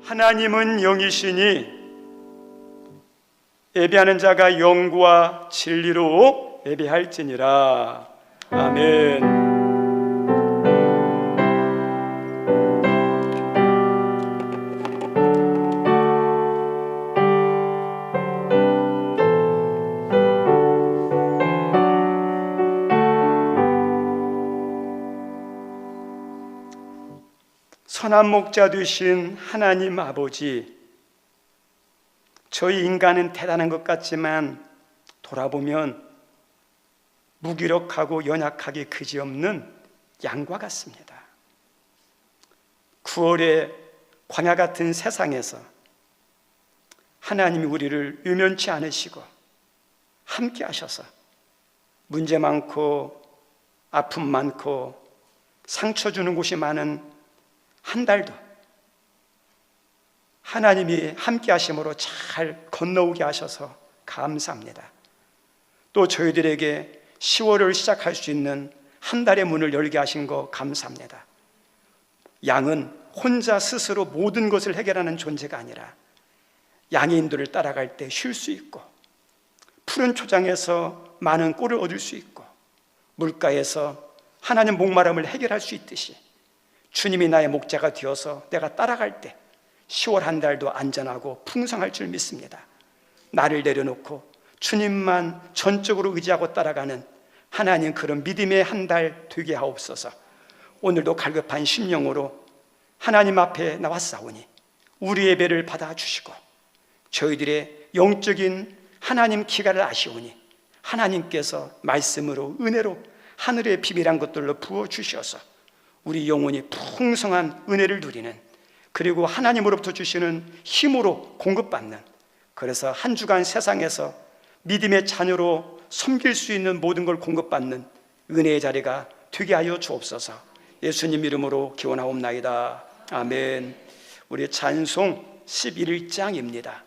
하나님은 영이시니 예배하는 자가 영과 진리로 예배할지니라. 아멘. 선한 목자 되신 하나님 아버지, 저희 인간은 대단한 것 같지만 돌아보면 무기력하고 연약하게 그지없는 양과 같습니다. 9월의 광야 같은 세상에서 하나님이 우리를 유면치 않으시고 함께 하셔서 문제 많고 아픔 많고 상처 주는 곳이 많은 한 달도 하나님이 함께 하심으로 잘 건너오게 하셔서 감사합니다. 또 저희들에게 10월을 시작할 수 있는 한 달의 문을 열게 하신 거 감사합니다. 양은 혼자 스스로 모든 것을 해결하는 존재가 아니라 양의 인도를 따라갈 때 쉴 수 있고, 푸른 초장에서 많은 꿀을 얻을 수 있고, 물가에서 하나님 목마름을 해결할 수 있듯이 주님이 나의 목자가 되어서 내가 따라갈 때 10월 한 달도 안전하고 풍성할 줄 믿습니다. 나를 내려놓고 주님만 전적으로 의지하고 따라가는 하나님, 그런 믿음의 한 달 되게 하옵소서. 오늘도 갈급한 심령으로 하나님 앞에 나왔사오니 우리 예배를 받아주시고 저희들의 영적인 하나님 기가를 아시오니 하나님께서 말씀으로 은혜로 하늘의 비밀한 것들로 부어주셔서 우리 영혼이 풍성한 은혜를 누리는, 그리고 하나님으로부터 주시는 힘으로 공급받는, 그래서 한 주간 세상에서 믿음의 자녀로 섬길 수 있는 모든 걸 공급받는 은혜의 자리가 되게 하여 주옵소서. 예수님 이름으로 기원하옵나이다. 아멘. 우리 찬송 11장입니다.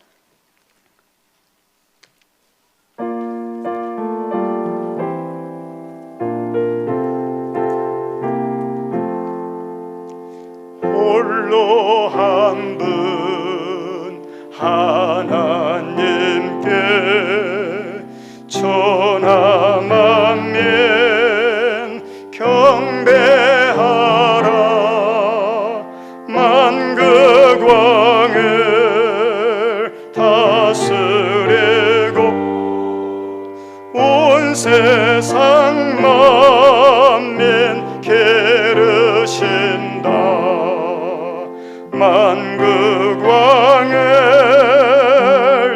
홀로 한 분 하나님께 천하 만민 경배하라. 만국 왕을 다스리고 온 세상 만민 기르신다. 만국 왕을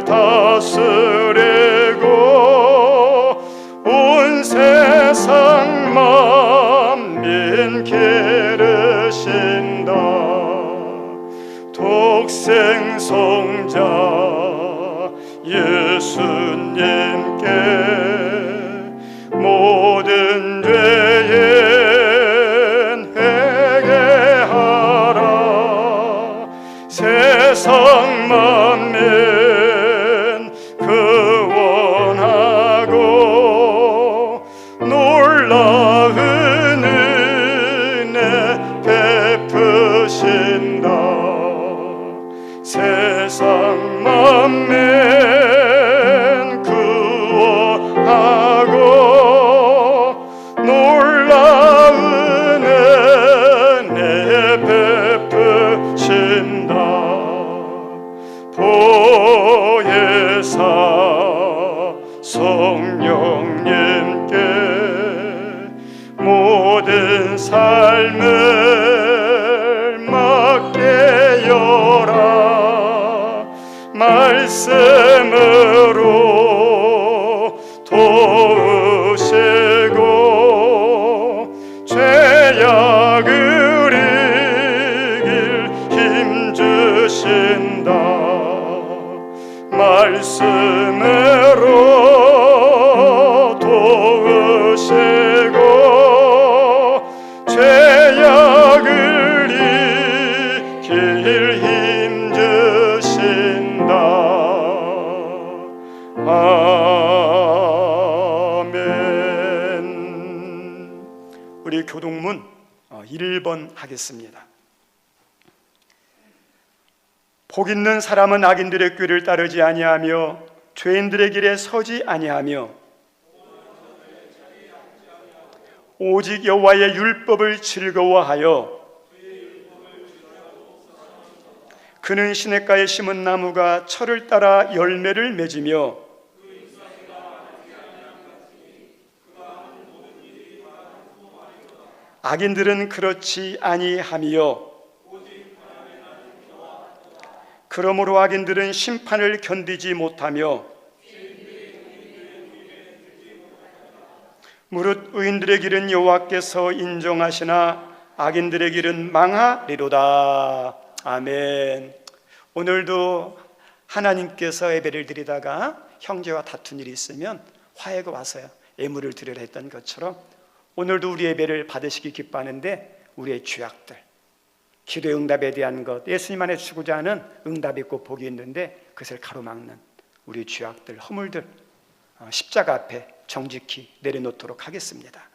다스리고 온 세상 만민 기르신다. 독생 성자 예수님께 모든 죄인 회개하라. 세상 만민 구원하고 놀라운 은혜 베푸신다. 세상 만민 구원하고 놀라운 은혜 베푸신다. 보혜사 성령님께 모든 삶을 맡겨라. 말씀으로 도우시고 죄악을 이길 힘주신다. 말씀으로 도우시고 죄악을 이길 힘주신다. 아멘. 우리 교동문 1번 하겠습니다. 복 있는 사람은 악인들의 꾀를 따르지 아니하며 죄인들의 길에 서지 아니하며 오직 여호와의 율법을 즐거워하여 그는 시냇가에 심은 나무가 철을 따라 열매를 맺으며 악인들은 그렇지 아니하며 그러므로 악인들은 심판을 견디지 못하며 무릇 의인들의 길은 여호와께서 인정하시나 악인들의 길은 망하리로다. 아멘. 오늘도 하나님께서 예배를 드리다가 형제와 다툰 일이 있으면 화해가 와서요 예물을 드리려 했던 것처럼 오늘도 우리 예배를 받으시기 기뻐하는데 우리의 죄악들, 기도의 응답에 대한 것, 예수님 안에 주고자 하는 응답이 있고 복이 있는데 그것을 가로막는 우리 죄악들, 허물들 십자가 앞에 정직히 내려놓도록 하겠습니다.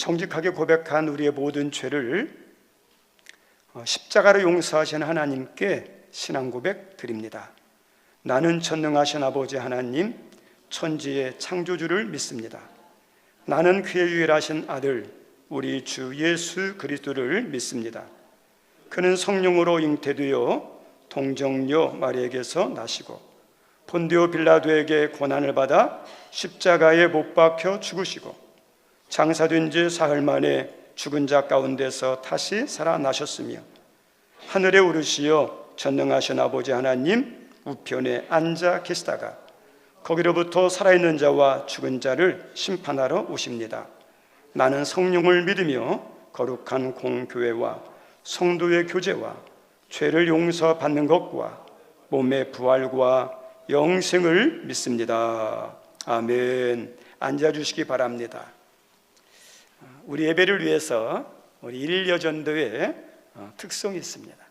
정직하게 고백한 우리의 모든 죄를 십자가로 용서하신 하나님께 신앙 고백 드립니다. 나는 전능하신 아버지 하나님, 천지의 창조주를 믿습니다. 나는 그의 유일하신 아들 우리 주 예수 그리스도를 믿습니다. 그는 성령으로 잉태되어 동정녀 마리에게서 나시고 본디오 빌라도에게 고난을 받아 십자가에 못 박혀 죽으시고 장사된 지 사흘 만에 죽은 자 가운데서 다시 살아나셨으며 하늘에 오르시어 전능하신 아버지 하나님 우편에 앉아 계시다가 거기로부터 살아있는 자와 죽은 자를 심판하러 오십니다. 나는 성령을 믿으며 거룩한 공교회와 성도의 교제와 죄를 용서받는 것과 몸의 부활과 영생을 믿습니다. 아멘. 앉아주시기 바랍니다. 우리 예배를 위해서 우리 일여전도의 특성이 있습니다.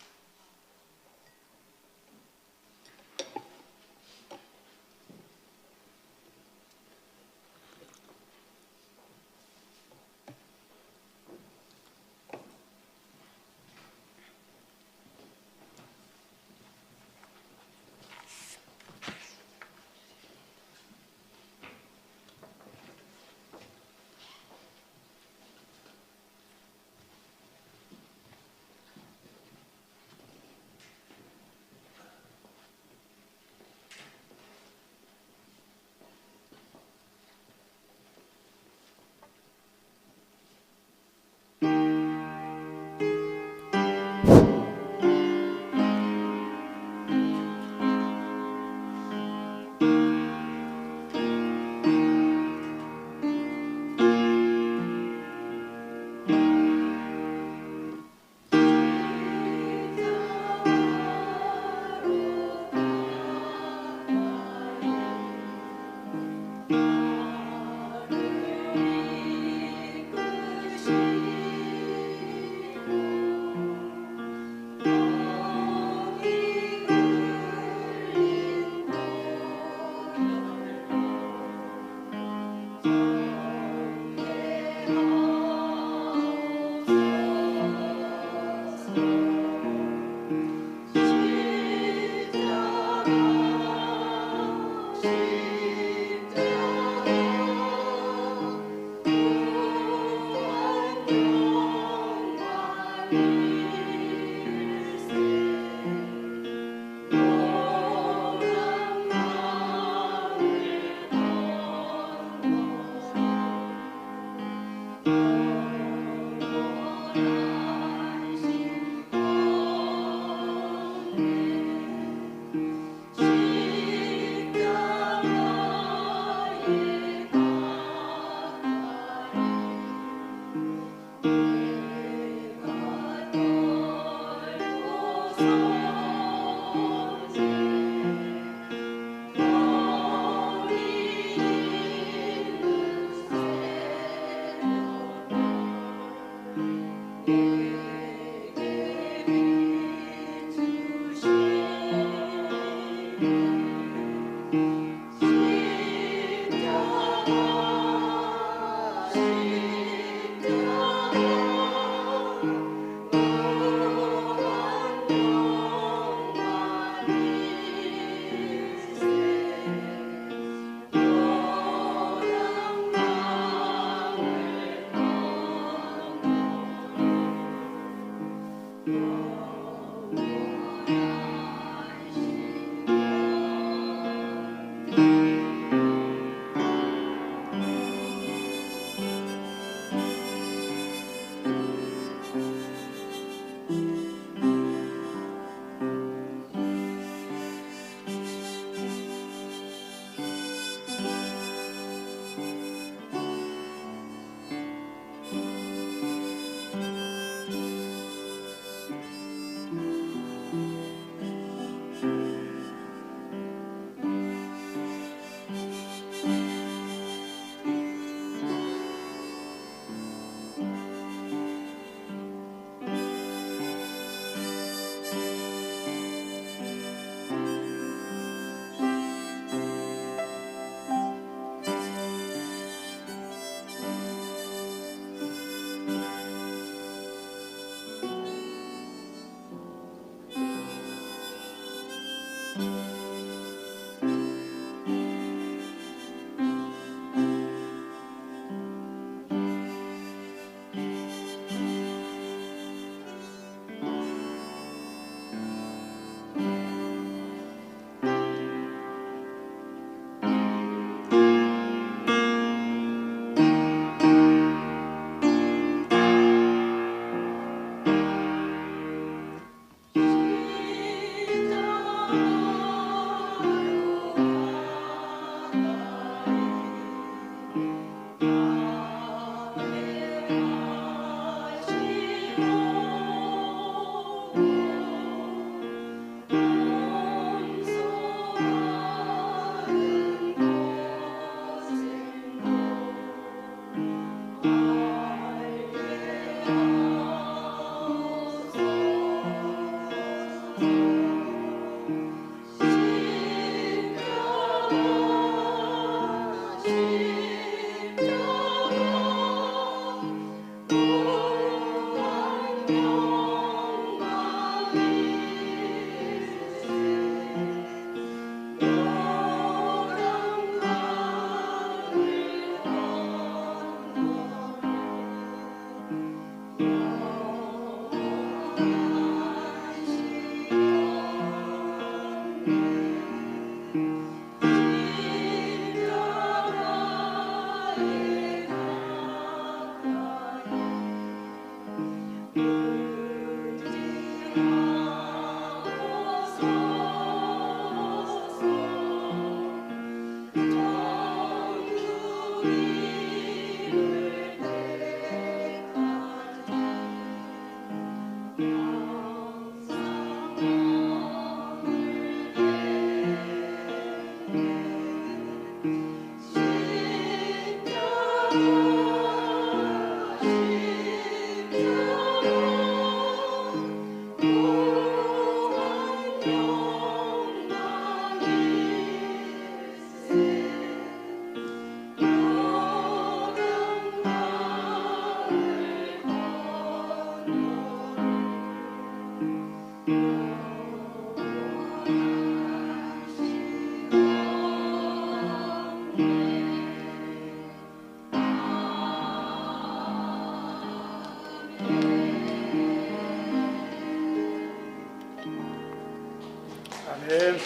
아멘.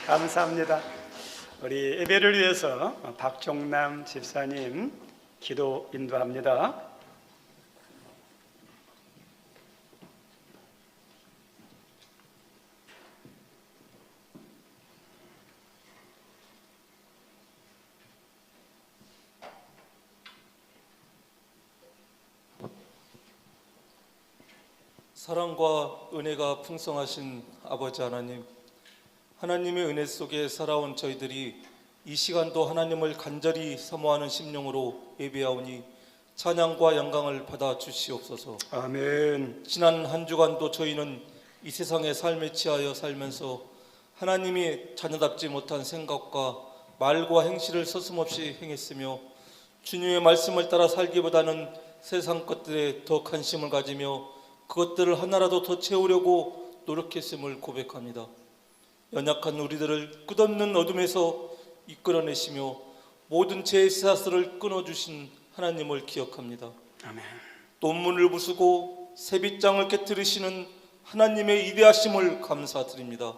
감사합니다. 우리 예배를 위해서 박종남 집사님 기도 인도합니다. 사랑과 은혜가 풍성하신 아버지 하나님, 하나님의 은혜 속에 살아온 저희들이 이 시간도 하나님을 간절히 사모하는 심령으로 예배하오니 찬양과 영광을 받아 주시옵소서. 아멘. 지난 한 주간도 저희는 이 세상의 삶에 취하여 살면서 하나님이 자녀답지 못한 생각과 말과 행실을 서슴없이 행했으며 주님의 말씀을 따라 살기보다는 세상 것들에 더 관심을 가지며 그것들을 하나라도 더 채우려고 노력했음을 고백합니다. 연약한 우리들을 끝없는 어둠에서 이끌어내시며 모든 죄의 씨앗을 끊어주신 하나님을 기억합니다. 아멘. 논문을 부수고 새빗장을 깨뜨리시는 하나님의 위대하심을 감사드립니다.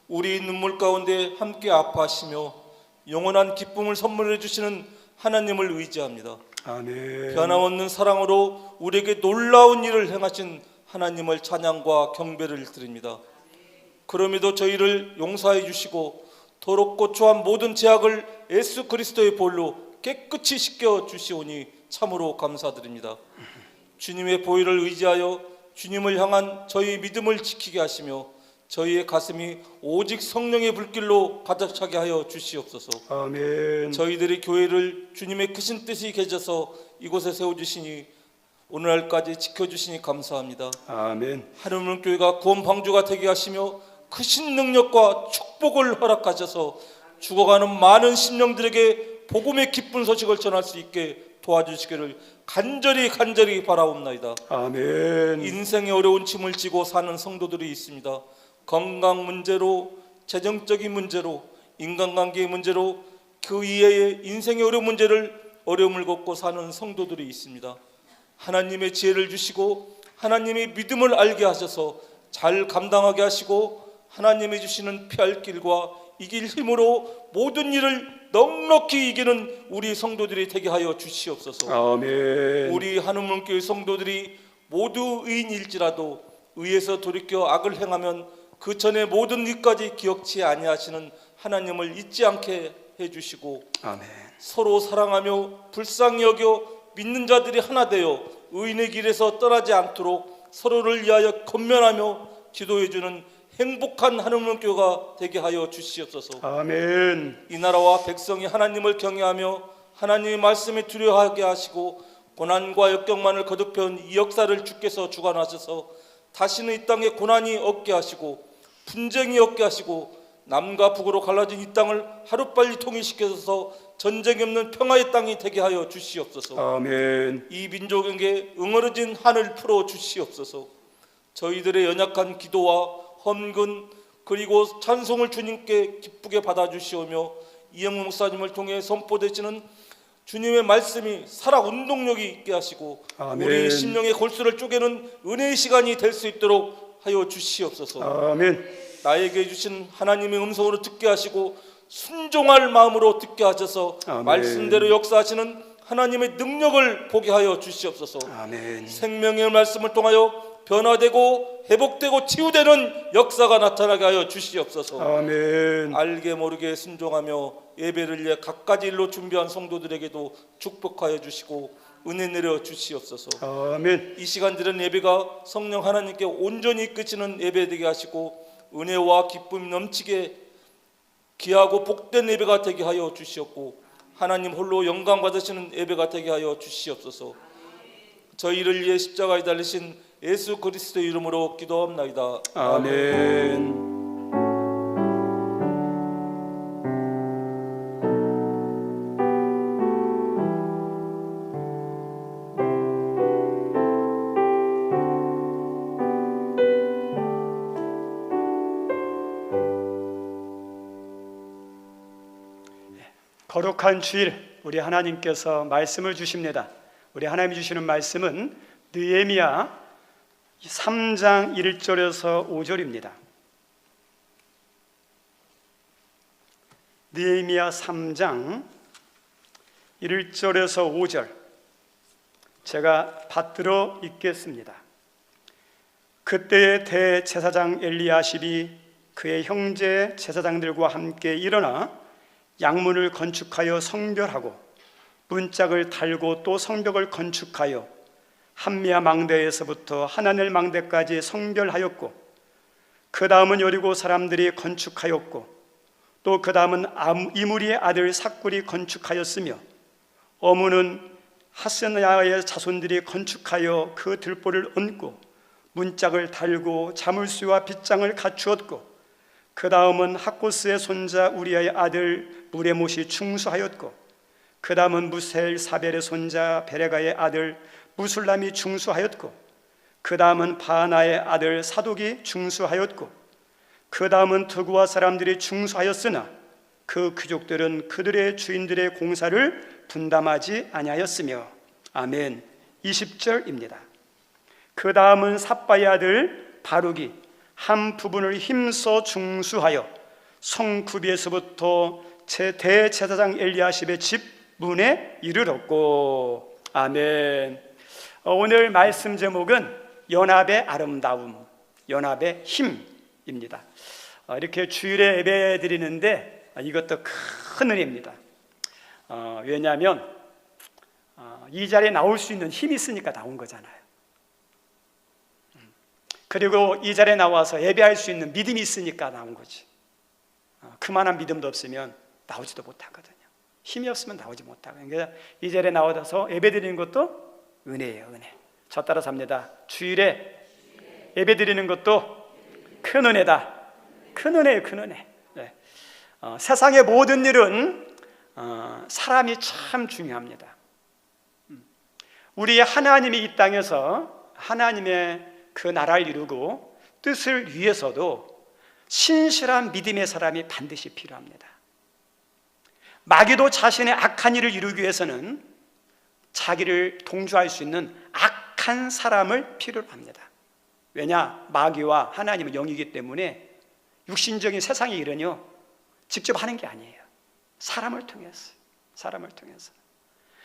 우리 눈물 가운데 함께 아파하시며 영원한 기쁨을 선물해 주시는 하나님을 의지합니다. 아멘. 변함없는 사랑으로 우리에게 놀라운 일을 행하신 하나님을 찬양과 경배를 드립니다. 그럼에도 저희를 용서해 주시고 더럽고 초한 모든 죄악을 예수 그리스도의 볼로 깨끗이 씻겨 주시오니 참으로 감사드립니다. 주님의 보혈을 의지하여 주님을 향한 저희 믿음을 지키게 하시며 저희의 가슴이 오직 성령의 불길로 가득 차게 하여 주시옵소서. 아멘. 저희들의 교회를 주님의 크신 뜻이 계셔서 이곳에 세워주시니 오늘날까지 지켜주시니 감사합니다. 아멘. 하나님의 교회가 구원 방주가 되게 하시며 크신 능력과 축복을 허락하셔서 죽어가는 많은 심령들에게 복음의 기쁜 소식을 전할 수 있게 도와주시기를 간절히 바라옵나이다. 아멘. 인생의 어려운 짐을 지고 사는 성도들이 있습니다. 건강 문제로, 재정적인 문제로, 인간관계의 문제로 그 이외의 인생의 어려움을 겪고 사는 성도들이 있습니다. 하나님의 지혜를 주시고 하나님의 믿음을 알게 하셔서 잘 감당하게 하시고 하나님이 주시는 피할 길과 이길 힘으로 모든 일을 넉넉히 이기는 우리 성도들이 되게 하여 주시옵소서. 아멘. 우리 한우문교회 성도들이 모두 의인일지라도 의에서 돌이켜 악을 행하면 그 전에 모든 일까지 기억치 아니하시는 하나님을 잊지 않게 해주시고 아멘. 서로 사랑하며 불쌍히 여겨 믿는 자들이 하나 되어 의인의 길에서 떠나지 않도록 서로를 위하여 권면하며 지도해주는 행복한 하나님의 교회가 되게 하여 주시옵소서. 아멘. 이 나라와 백성이 하나님을 경외하며 하나님의 말씀에 두려워하게 하시고 고난과 역경만을 거듭해온 이 역사를 주께서 주관하셔서 다시는 이 땅에 고난이 없게 하시고 분쟁이 없게 하시고 남과 북으로 갈라진 이 땅을 하루빨리 통일시켜서 전쟁이 없는 평화의 땅이 되게 하여 주시옵소서. 아멘. 이 민족에게 응어러진 한을 풀어 주시옵소서. 저희들의 연약한 기도와 헌금 그리고 찬송을 주님께 기쁘게 받아주시오며 이영무 목사님을 통해 선포되시는 주님의 말씀이 살아 운동력이 있게 하시고 아멘. 우리 심령의 골수를 쪼개는 은혜의 시간이 될 수 있도록 하여 주시옵소서. 아멘. 나에게 주신 하나님의 음성으로 듣게 하시고 순종할 마음으로 듣게 하셔서 아멘. 말씀대로 역사하시는 하나님의 능력을 보게 하여 주시옵소서. 아멘. 생명의 말씀을 통하여 변화되고 회복되고 치유되는 역사가 나타나게 하여 주시옵소서. 아멘. 알게 모르게 순종하며 예배를 위해 각가지 일로 준비한 성도들에게도 축복하여 주시고 은혜 내려 주시옵소서. 아멘. 이 시간 드린 예배가 성령 하나님께 온전히 이끄시는 예배 되게 하시고 은혜와 기쁨이 넘치게 귀하고 복된 예배가 되게 하여 주시옵고 하나님 홀로 영광 받으시는 예배가 되게 하여 주시옵소서. 저희를 위해 십자가에 달리신 예수 그리스도 이름으로 기도합나이다. 아멘. 거룩한 주일 우리 하나님께서 말씀을 주십니다. 우리 하나님이 주시는 말씀은 느헤미야 3장 1절에서 5절입니다. 느헤미야 3장 1절에서 5절 제가 받들어 읽겠습니다. 그때의 대제사장 엘리야십이 그의 형제 제사장들과 함께 일어나 양문을 건축하여 성별하고 문짝을 달고 또 성벽을 건축하여 한미야 망대에서부터 하나넬 망대까지 성별하였고 그 다음은 여리고 사람들이 건축하였고 또 그 다음은 이무리의 아들 삭굴이 건축하였으며 어무는 하스야의 자손들이 건축하여 그 들보를 얹고 문짝을 달고 자물쇠와 빗장을 갖추었고 그 다음은 학고스의 손자 우리아의 아들 무레못이 충수하였고 그 다음은 무셀 사벨의 손자 베레가의 아들 무술람이 충수하였고 그 다음은 바나의 아들 사독이 충수하였고 그 다음은 드구와 사람들이 충수하였으나 그 귀족들은 그들의 주인들의 공사를 분담하지 아니하였으며 아멘. 20절입니다. 그 다음은 삽바의 아들 바룩이 한 부분을 힘써 중수하여 성구비에서부터 대제사장 엘리야십의 집 문에 이르렀고 아멘. 오늘 말씀 제목은 연합의 아름다움, 연합의 힘입니다. 이렇게 주일에 예배 드리는데 이것도 큰 은혜입니다. 왜냐하면 이 자리에 나올 수 있는 힘이 있으니까 나온 거잖아요. 그리고 이 자리에 나와서 예배할 수 있는 믿음이 있으니까 나온 거지. 그만한 믿음도 없으면 나오지도 못하거든요. 힘이 없으면 나오지 못하거든요. 그러니까 이 자리에 나와서 예배 드리는 것도 은혜예요, 은혜. 저 따라서 합니다. 주일에 예배 드리는 것도 큰 은혜다. 큰 은혜예요, 큰 은혜. 네. 세상의 모든 일은 사람이 참 중요합니다. 우리 하나님이 이 땅에서 하나님의 그 나라를 이루고 뜻을 위해서도 신실한 믿음의 사람이 반드시 필요합니다. 마귀도 자신의 악한 일을 이루기 위해서는 자기를 동조할 수 있는 악한 사람을 필요로 합니다. 왜냐? 마귀와 하나님은 영이기 때문에 육신적인 세상의 일은요 직접 하는 게 아니에요. 사람을 통해서.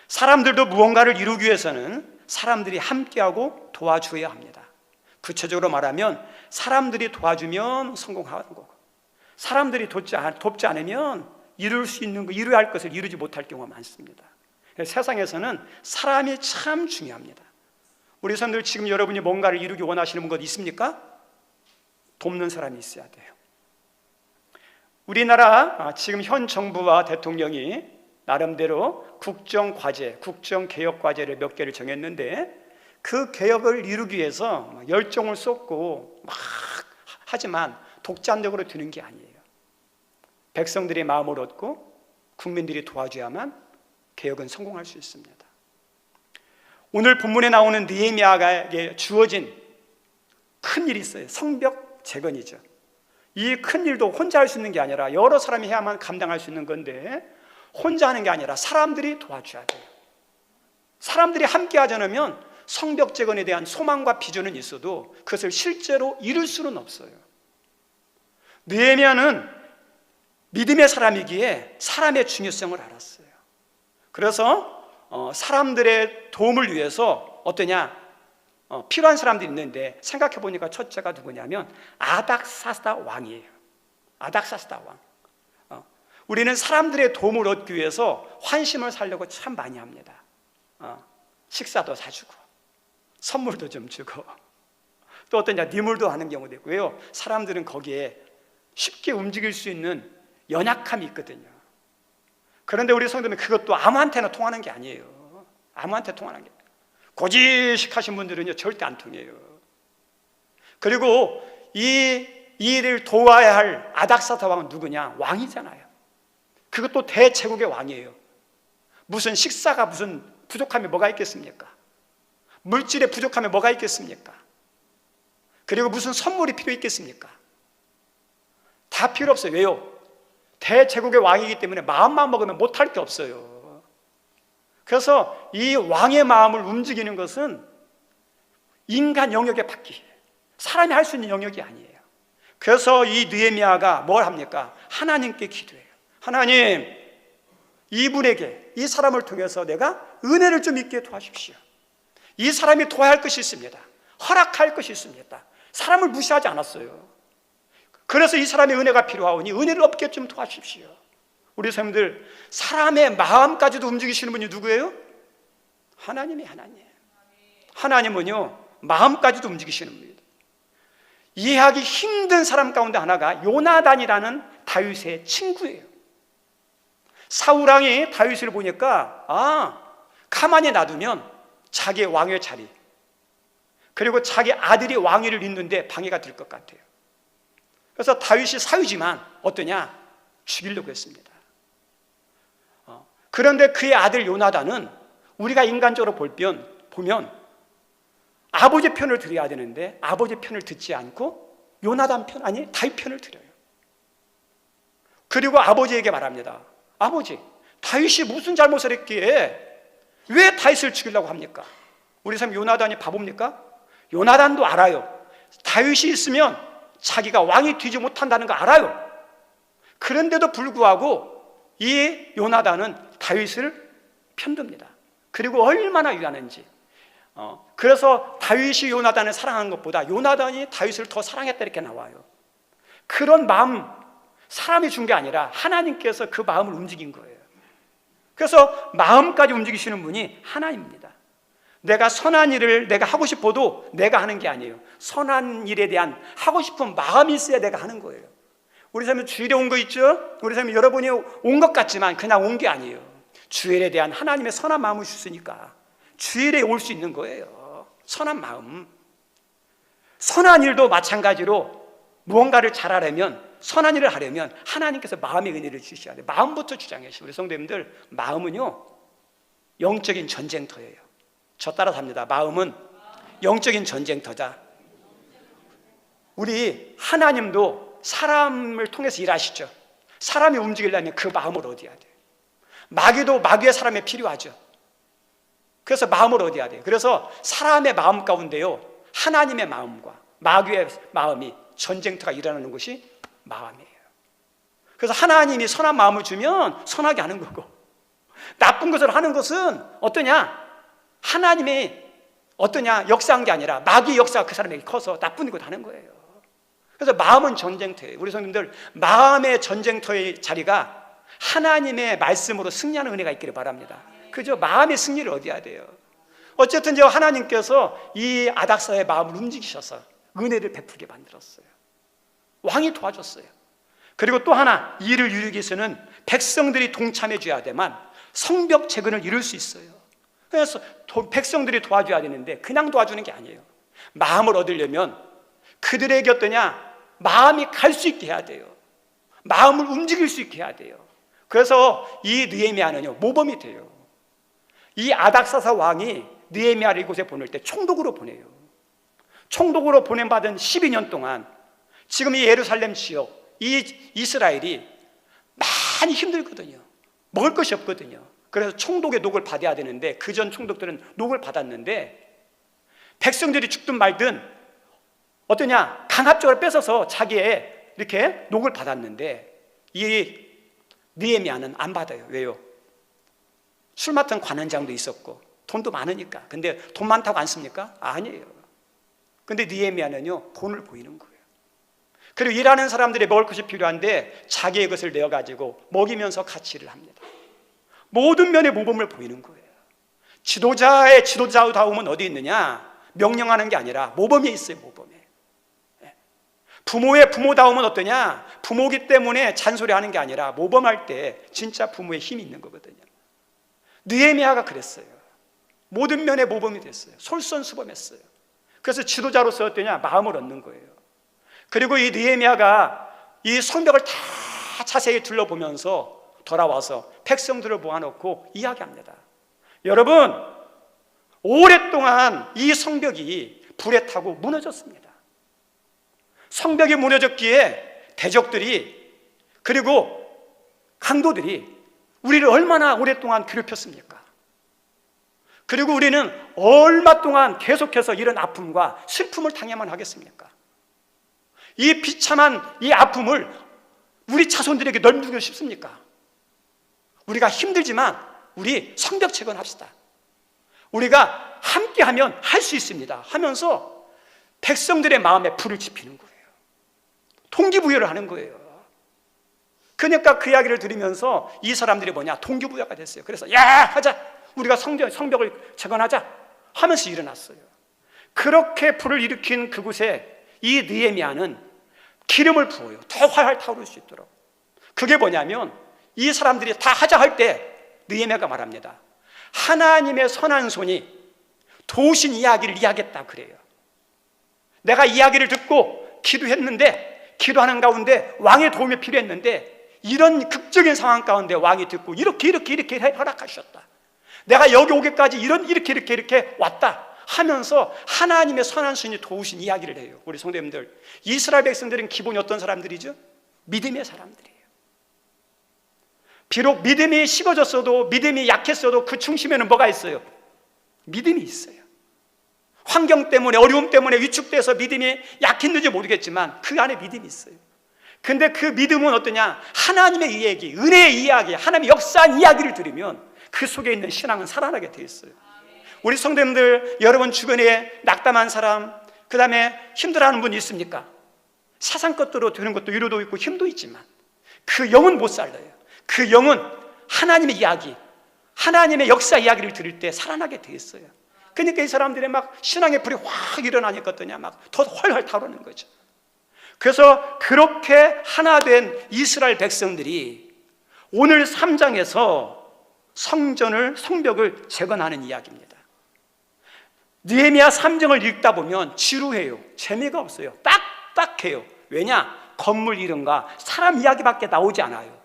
사람들도 무언가를 이루기 위해서는 사람들이 함께하고 도와줘야 합니다. 구체적으로 말하면 사람들이 도와주면 성공하는 거고 사람들이 돕지 않으면 이룰 수 있는 거, 이루어야 할 것을 이루지 못할 경우가 많습니다. 세상에서는 사람이 참 중요합니다. 우리 성도들 지금 여러분이 뭔가를 이루기 원하시는 것 있습니까? 돕는 사람이 있어야 돼요. 우리나라 지금 현 정부와 대통령이 나름대로 국정과제, 국정개혁과제를 몇 개를 정했는데 그 개혁을 이루기 위해서 열정을 쏟고 막 하지만 독단적으로 되는 게 아니에요. 백성들의 마음을 얻고 국민들이 도와줘야만 개혁은 성공할 수 있습니다. 오늘 본문에 나오는 느헤미야에게 주어진 큰 일이 있어요. 성벽 재건이죠. 이 큰 일도 혼자 할 수 있는 게 아니라 여러 사람이 해야만 감당할 수 있는 건데 혼자 하는 게 아니라 사람들이 도와줘야 돼요. 사람들이 함께 하지 않으면 성벽 재건에 대한 소망과 비전은 있어도 그것을 실제로 이룰 수는 없어요. 느헤미야는 믿음의 사람이기에 사람의 중요성을 알았어요. 그래서 사람들의 도움을 위해서 어떠냐? 필요한 사람들이 있는데 생각해 보니까 첫째가 누구냐면 아닥사스다 왕이에요. 아닥사스다 왕. 우리는 사람들의 도움을 얻기 위해서 환심을 사려고 참 많이 합니다. 식사도 사주고 선물도 좀 주고 또 어떠냐 뇌물도 하는 경우도 있고요. 사람들은 거기에 쉽게 움직일 수 있는 연약함이 있거든요. 그런데 우리 성도는 그것도 아무한테나 통하는 게 아니에요. 아무한테 통하는 게 아니에요. 고지식하신 분들은요 절대 안 통해요. 그리고 이 일을 도와야 할 아닥사스다 왕은 누구냐? 왕이잖아요. 그것도 대제국의 왕이에요. 무슨 식사가 무슨 부족함이 뭐가 있겠습니까? 물질에 부족함이 뭐가 있겠습니까? 그리고 무슨 선물이 필요 있겠습니까? 다 필요 없어요. 왜요? 대제국의 왕이기 때문에 마음만 먹으면 못할 게 없어요. 그래서 이 왕의 마음을 움직이는 것은 인간 영역의 밖이에요. 사람이 할 수 있는 영역이 아니에요. 그래서 이 느헤미야가 뭘 합니까? 하나님께 기도해요. 하나님, 이분에게 이 사람을 통해서 내가 은혜를 좀 있게 도와주십시오. 이 사람이 도와야 할 것이 있습니다. 허락할 것이 있습니다. 사람을 무시하지 않았어요. 그래서 이 사람의 은혜가 필요하오니 은혜를 얻게 좀 도와주십시오. 우리 사람들 사람의 마음까지도 움직이시는 분이 누구예요? 하나님이 하나님. 하나님은요 마음까지도 움직이시는 분입니다. 이해하기 힘든 사람 가운데 하나가 요나단이라는 다윗의 친구예요. 사울왕이 다윗을 보니까 가만히 놔두면 자기의 왕의 자리 그리고 자기 아들이 왕위를 잇는데 방해가 될 것 같아요. 그래서 다윗이 사위지만 어떠냐? 죽이려고 했습니다. 그런데 그의 아들 요나단은 우리가 인간적으로 보면 아버지 편을 들어야 되는데 아버지 편을 듣지 않고 요나단 편 아니 다윗 편을 들어요. 그리고 아버지에게 말합니다. 아버지, 다윗이 무슨 잘못을 했기에 왜 다윗을 죽이려고 합니까? 우리 사람 요나단이 바보입니까? 요나단도 알아요. 다윗이 있으면 자기가 왕이 되지 못한다는 거 알아요. 그런데도 불구하고 이 요나단은 다윗을 편듭니다. 그리고 얼마나 위하는지. 그래서 다윗이 요나단을 사랑하는 것보다 요나단이 다윗을 더 사랑했다 이렇게 나와요. 그런 마음 사람이 준 게 아니라 하나님께서 그 마음을 움직인 거예요. 그래서 마음까지 움직이시는 분이 하나님입니다. 내가 선한 일을 내가 하고 싶어도 내가 하는 게 아니에요. 선한 일에 대한 하고 싶은 마음이 있어야 내가 하는 거예요. 우리 삶에 주일에 온 거 있죠? 우리 삶에 여러분이 온 것 같지만 그냥 온 게 아니에요. 주일에 대한 하나님의 선한 마음을 주시니까 주일에 올 수 있는 거예요. 선한 마음. 선한 일도 마찬가지로 무언가를 잘하려면 선한 일을 하려면 하나님께서 마음의 은혜를 주셔야 돼요. 마음부터 주장하시고 우리 성도님들 마음은요 영적인 전쟁터예요. 저 따라 삽니다. 마음은 영적인 전쟁터다. 우리 하나님도 사람을 통해서 일하시죠. 사람이 움직이려면 그 마음을 얻어야 돼요. 마귀도 마귀의 사람이 필요하죠. 그래서 마음을 얻어야 돼요. 그래서 사람의 마음 가운데요 하나님의 마음과 마귀의 마음이 전쟁터가 일어나는 것이 마음이에요. 그래서 하나님이 선한 마음을 주면 선하게 하는 거고 나쁜 것을 하는 것은 어떠냐? 하나님이 어떠냐? 역사한 게 아니라 마귀의 역사가 그 사람에게 커서 나쁜 것 하는 거예요. 그래서 마음은 전쟁터예요. 우리 성도님들 마음의 전쟁터의 자리가 하나님의 말씀으로 승리하는 은혜가 있기를 바랍니다. 그죠? 마음의 승리를 얻어야 돼요. 어쨌든 하나님께서 이 아닥사의 마음을 움직이셔서 은혜를 베풀게 만들었어요. 왕이 도와줬어요. 그리고 또 하나 이 일을 이루기 위해서는 백성들이 동참해 줘야 되만 성벽 재건을 이룰 수 있어요. 그래서 백성들이 도와줘야 되는데 그냥 도와주는 게 아니에요. 마음을 얻으려면 그들에게 어떠냐? 마음이 갈 수 있게 해야 돼요. 마음을 움직일 수 있게 해야 돼요. 그래서 이 느헤미야는요 모범이 돼요. 이 아닥사사 왕이 느헤미야를 이곳에 보낼 때 총독으로 보내요. 총독으로 보냄받은 12년 동안 지금 이 예루살렘 지역, 이 이스라엘이 많이 힘들거든요. 먹을 것이 없거든요. 그래서 총독의 녹을 받아야 되는데 그전 총독들은 녹을 받았는데 백성들이 죽든 말든 어떠냐? 강압적으로 뺏어서 자기의 이렇게 녹을 받았는데 이 느헤미야는 안 받아요. 왜요? 술 맡은 관원장도 있었고 돈도 많으니까. 근데 돈 많다고 안 씁니까? 아니에요. 근데 느헤미야는요 돈을 보이는 거예요. 그리고 일하는 사람들이 먹을 것이 필요한데 자기의 것을 내어가지고 먹이면서 같이 일을 합니다. 모든 면의 모범을 보이는 거예요. 지도자의 지도자다움은 어디 있느냐? 명령하는 게 아니라 모범에 있어요. 모범에. 부모의 부모다움은 어떠냐? 부모기 때문에 잔소리하는 게 아니라 모범할 때 진짜 부모의 힘이 있는 거거든요. 느헤미야가 그랬어요. 모든 면의 모범이 됐어요. 솔선수범했어요. 그래서 지도자로서 어떠냐? 마음을 얻는 거예요. 그리고 이 느헤미야가 이 성벽을 다 자세히 둘러보면서 돌아와서 백성들을 모아놓고 이야기합니다. 여러분, 오랫동안 이 성벽이 불에 타고 무너졌습니다. 성벽이 무너졌기에 대적들이 그리고 강도들이 우리를 얼마나 오랫동안 괴롭혔습니까? 그리고 우리는 얼마 동안 계속해서 이런 아픔과 슬픔을 당해만 하겠습니까? 이 비참한 이 아픔을 우리 자손들에게 넘기고 싶습니까? 우리가 힘들지만 우리 성벽 재건합시다. 우리가 함께하면 할 수 있습니다 하면서 백성들의 마음에 불을 지피는 거예요. 동기부여를 하는 거예요. 그러니까 그 이야기를 들으면서 이 사람들이 뭐냐? 동기부여가 됐어요. 그래서 야 하자, 우리가 성벽을 재건하자 하면서 일어났어요. 그렇게 불을 일으킨 그곳에 이 느헤미야는 기름을 부어요. 더 활활 타오를 수 있도록. 그게 뭐냐면 이 사람들이 다 하자 할 때 느헤미야가 말합니다. 하나님의 선한 손이 도우신 이야기를 이야기했다 그래요. 내가 이야기를 듣고 기도했는데, 기도하는 가운데 왕의 도움이 필요했는데 이런 극적인 상황 가운데 왕이 듣고 이렇게 허락하셨다. 내가 여기 오기까지 이렇게 왔다 하면서 하나님의 선한 손이 도우신 이야기를 해요. 우리 성도님들, 이스라엘 백성들은 기본이 어떤 사람들이죠? 믿음의 사람들이에요. 비록 믿음이 식어졌어도, 믿음이 약했어도 그 중심에는 뭐가 있어요? 믿음이 있어요. 환경 때문에, 어려움 때문에 위축돼서 믿음이 약했는지 모르겠지만 그 안에 믿음이 있어요. 근데 그 믿음은 어떠냐? 하나님의 이야기, 은혜의 이야기, 하나님의 역사한 이야기를 들으면 그 속에 있는 신앙은 살아나게 돼 있어요. 우리 성도님들, 여러분 주변에 낙담한 사람, 그 다음에 힘들어하는 분 있습니까? 세상 것들로 되는 것도 위로도 있고 힘도 있지만 그 영은 못 살려요. 그 영은 하나님의 이야기, 하나님의 역사 이야기를 들을 때 살아나게 돼 있어요. 그러니까 이 사람들의 막 신앙의 불이 확 일어나니까 어떠냐? 막 더 훨훨 타오르는 거죠. 그래서 그렇게 하나 된 이스라엘 백성들이 오늘 3장에서 성벽을 재건하는 이야기입니다. 느헤미야 3장을 읽다 보면 지루해요. 재미가 없어요. 딱딱해요. 왜냐? 건물 이름과 사람 이야기밖에 나오지 않아요.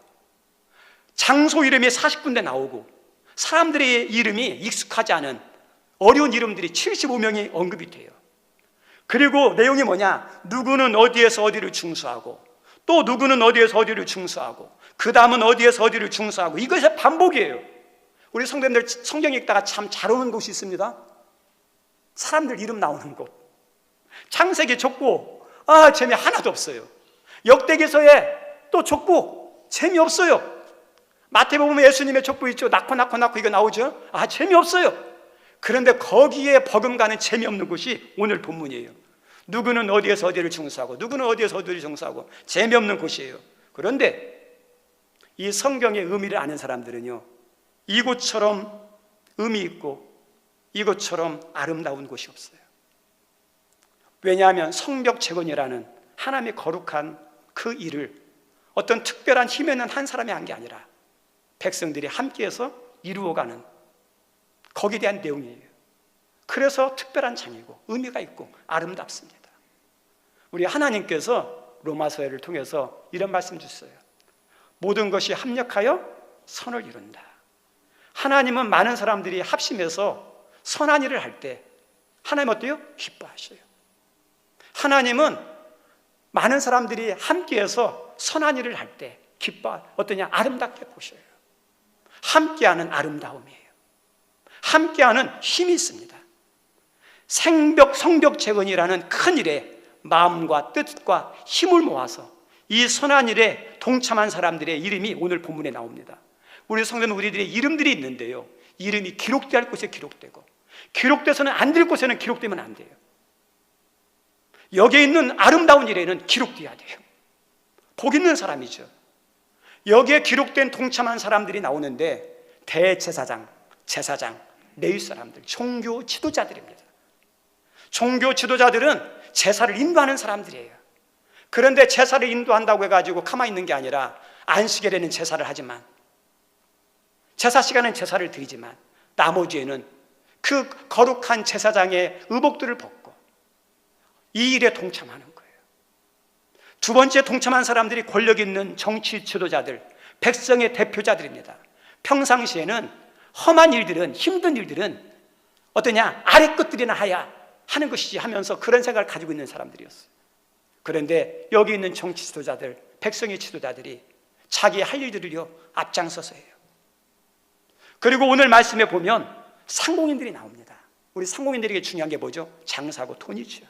장소 이름이 40군데 나오고 사람들의 이름이 익숙하지 않은 어려운 이름들이 75명이 언급이 돼요. 그리고 내용이 뭐냐? 누구는 어디에서 어디를 중수하고, 또 누구는 어디에서 어디를 중수하고, 그 다음은 어디에서 어디를 중수하고, 이것의 반복이에요. 우리 성도님들 성경 읽다가 참 잘 오는 곳이 있습니다. 사람들 이름 나오는 곳. 창세기 좁고 재미 하나도 없어요. 역대기서에 또 좁고 재미없어요. 마태복음 예수님의 족보 있죠. 낳고 이거 나오죠. 재미없어요. 그런데 거기에 버금가는 재미없는 곳이 오늘 본문이에요. 누구는 어디에서 어디를 중수하고, 누구는 어디에서 어디를 중수하고, 재미없는 곳이에요. 그런데 이 성경의 의미를 아는 사람들은요, 이곳처럼 의미 있고 이곳처럼 아름다운 곳이 없어요. 왜냐하면 성벽 재건이라는 하나님의 거룩한 그 일을 어떤 특별한 힘에 있는 한 사람이 한 게 아니라 백성들이 함께해서 이루어가는 거기에 대한 내용이에요. 그래서 특별한 장이고 의미가 있고 아름답습니다. 우리 하나님께서 로마서를 통해서 이런 말씀 주셨어요. 모든 것이 합력하여 선을 이룬다. 하나님은 많은 사람들이 합심해서 선한 일을 할 때 하나님 어때요? 기뻐하셔요. 하나님은 많은 사람들이 함께해서 선한 일을 할 때 어떠냐? 아름답게 보셔요. 함께하는 아름다움이에요. 함께하는 힘이 있습니다. 성벽 재건이라는 큰 일에 마음과 뜻과 힘을 모아서 이 선한 일에 동참한 사람들의 이름이 오늘 본문에 나옵니다. 우리 성도는 우리들의 이름들이 있는데요, 이름이 기록될 곳에 기록되고 기록돼서는 안 될 곳에는 기록되면 안 돼요. 여기에 있는 아름다운 일에는 기록돼야 돼요. 복 있는 사람이죠. 여기에 기록된 동참한 사람들이 나오는데 대제사장, 제사장, 레위 사람들, 종교 지도자들입니다. 종교 지도자들은 제사를 인도하는 사람들이에요. 그런데 제사를 인도한다고 해가지고 가만히 있는 게 아니라 안식일에는 제사를 하지만, 제사 시간엔 제사를 드리지만 나머지에는 그 거룩한 제사장의 의복들을 벗고 이 일에 동참하는 거예요. 두 번째 동참한 사람들이 권력 있는 정치 지도자들, 백성의 대표자들입니다. 평상시에는 험한 일들은, 힘든 일들은 어떠냐, 아래 것들이나 하는 것이지 하면서 그런 생각을 가지고 있는 사람들이었어요. 그런데 여기 있는 정치 지도자들, 백성의 지도자들이 자기 할 일들을요 앞장서서 해요. 그리고 오늘 말씀에 보면 상공인들이 나옵니다. 우리 상공인들에게 중요한 게 뭐죠? 장사고 돈이죠.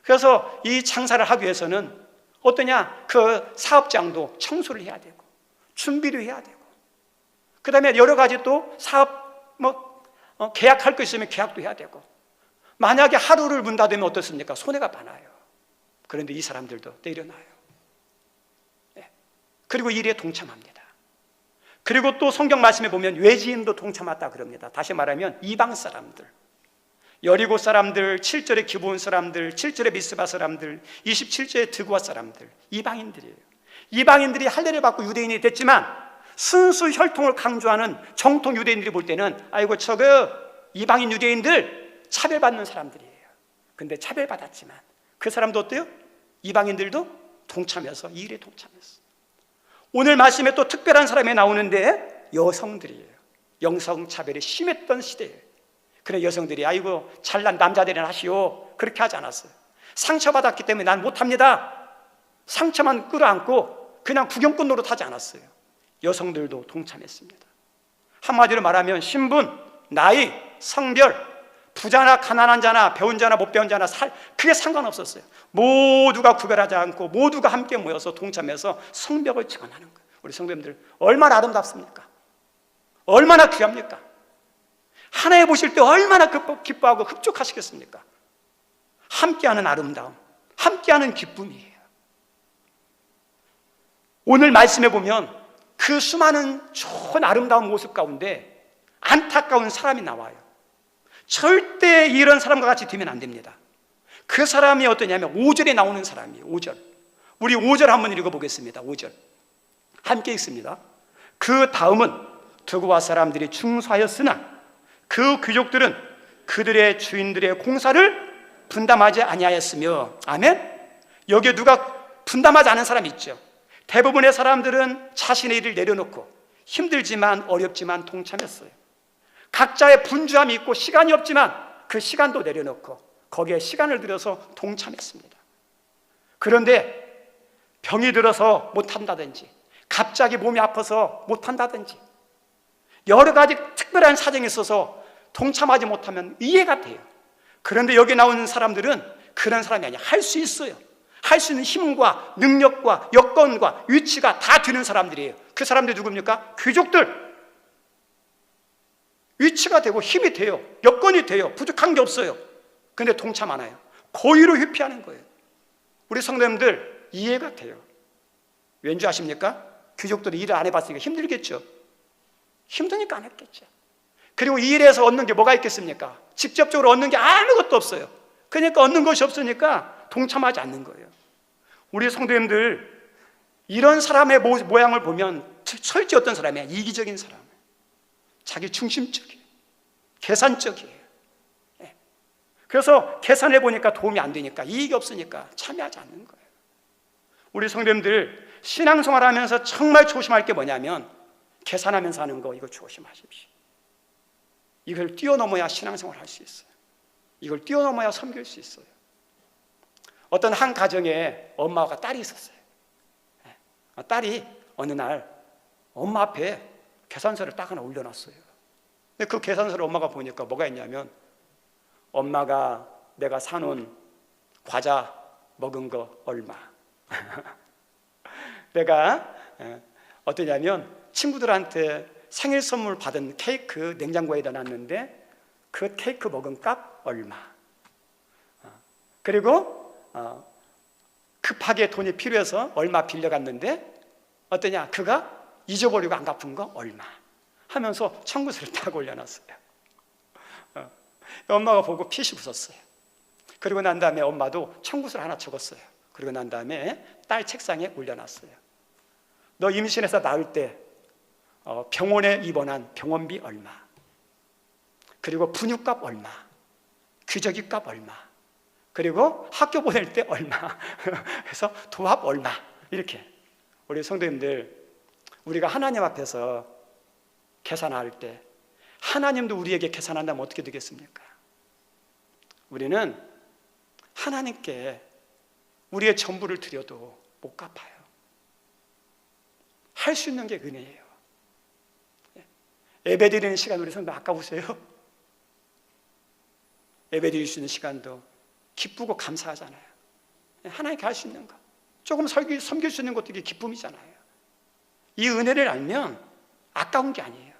그래서 이 장사를 하기 위해서는 어떠냐, 그 사업장도 청소를 해야 되고 준비를 해야 되고, 그 다음에 여러 가지 또 사업 계약할 거 있으면 계약도 해야 되고, 만약에 하루를 문 닫으면 어떻습니까? 손해가 많아요. 그런데 이 사람들도 내려놔요. 그리고 일에 동참합니다. 그리고 또 성경 말씀에 보면 외지인도 동참했다 그럽니다. 다시 말하면 이방 사람들, 여리고 사람들, 7절에 기브온 사람들, 7절에 미스바 사람들, 27절에 드고아 사람들, 이방인들이에요. 이방인들이 할례를 받고 유대인이 됐지만 순수 혈통을 강조하는 정통 유대인들이 볼 때는 아이고 저거 이방인 유대인들 차별받는 사람들이에요. 근데 차별받았지만 그 사람도 어때요? 이방인들도 동참해서 이 일에 동참했어. 오늘 말씀에 또 특별한 사람이 나오는데 여성들이에요. 영성차별이 심했던 시대예요. 그래 여성들이 아이고 잘난 남자들이나 하시오 그렇게 하지 않았어요. 상처받았기 때문에 난 못합니다. 상처만 끌어안고 그냥 구경꾼 노릇하지 않았어요. 여성들도 동참했습니다. 한마디로 말하면 신분, 나이, 성별, 부자나 가난한 자나 배운 자나 못 배운 자나 그게 상관없었어요. 모두가 구별하지 않고 모두가 함께 모여서 동참해서 성벽을 증언하는 거예요. 우리 성도님들 얼마나 아름답습니까? 얼마나 귀합니까? 하나에 보실 때 얼마나 기뻐하고 흡족하시겠습니까? 함께하는 아름다움, 함께하는 기쁨이에요. 오늘 말씀해 보면 그 수많은 좋은 아름다운 모습 가운데 안타까운 사람이 나와요. 절대 이런 사람과 같이 되면 안 됩니다. 그 사람이 어떠냐면 5절에 나오는 사람이에요. 5절. 우리 5절 한번 읽어보겠습니다. 5절 함께 읽습니다. 그 다음은 두고와 사람들이 충수하였으나 그 귀족들은 그들의 주인들의 공사를 분담하지 아니하였으며. 아멘. 여기에 누가 분담하지 않은 사람이 있죠. 대부분의 사람들은 자신의 일을 내려놓고 힘들지만 어렵지만 동참했어요. 각자의 분주함이 있고 시간이 없지만 그 시간도 내려놓고 거기에 시간을 들여서 동참했습니다. 그런데 병이 들어서 못한다든지 갑자기 몸이 아파서 못한다든지 여러 가지 특별한 사정이 있어서 동참하지 못하면 이해가 돼요. 그런데 여기 나오는 사람들은 그런 사람이 아니야. 할 수 있어요. 할 수 있는 힘과 능력과 여건과 위치가 다 되는 사람들이에요. 그 사람들이 누굽니까? 귀족들. 위치가 되고 힘이 돼요. 여건이 돼요. 부족한 게 없어요. 근데 동참 안 해요. 고의로 회피하는 거예요. 우리 성도님들 이해가 돼요. 왠지 아십니까? 귀족들이 일을 안 해봤으니까 힘들겠죠. 힘드니까 안 했겠죠. 그리고 이 일에서 얻는 게 뭐가 있겠습니까? 직접적으로 얻는 게 아무것도 없어요. 그러니까 얻는 것이 없으니까 동참하지 않는 거예요. 우리 성도님들 이런 사람의 모양을 보면 철저히 어떤 사람이야? 이기적인 사람, 자기 중심적이에요. 계산적이에요. 그래서 계산해 보니까 도움이 안 되니까, 이익이 없으니까 참여하지 않는 거예요. 우리 성도님들 신앙생활 하면서 정말 조심할 게 뭐냐면 계산하면서 하는 거, 이거 조심하십시오. 이걸 뛰어넘어야 신앙생활 할 수 있어요. 이걸 뛰어넘어야 섬길 수 있어요. 어떤 한 가정에 엄마가 딸이 있었어요. 딸이 어느 날 엄마 앞에 계산서를 딱 하나 올려놨어요. 근데 그 계산서를 엄마가 보니까 뭐가 있냐면, 엄마가 내가 사놓은 과자 먹은 거 얼마, 내가 어떠냐면 친구들한테 생일 선물 받은 케이크 냉장고에다 놨는데 그 케이크 먹은 값 얼마, 그리고 급하게 돈이 필요해서 얼마 빌려갔는데 어떠냐? 그가 잊어버리고 안 갚은 거 얼마 하면서 청구서를 딱 올려놨어요. 엄마가 보고 피식 웃었어요. 그리고 난 다음에 엄마도 청구서를 하나 적었어요. 그리고 난 다음에 딸 책상에 올려놨어요. 너 임신해서 낳을 때 병원에 입원한 병원비 얼마, 그리고 분유값 얼마, 규저귀값 얼마, 그리고 학교 보낼 때 얼마 해서 도합 얼마. 이렇게 우리 성도님들, 우리가 하나님 앞에서 계산할 때 하나님도 우리에게 계산한다면 어떻게 되겠습니까? 우리는 하나님께 우리의 전부를 드려도 못 갚아요. 할 수 있는 게 은혜예요. 예배 드리는 시간 우리 성도 아까우세요? 예배 드릴 수 있는 시간도 기쁘고 감사하잖아요. 하나님께 할 수 있는 거, 조금 섬길 수 있는 것도 이게 기쁨이잖아요. 이 은혜를 알면 아까운 게 아니에요.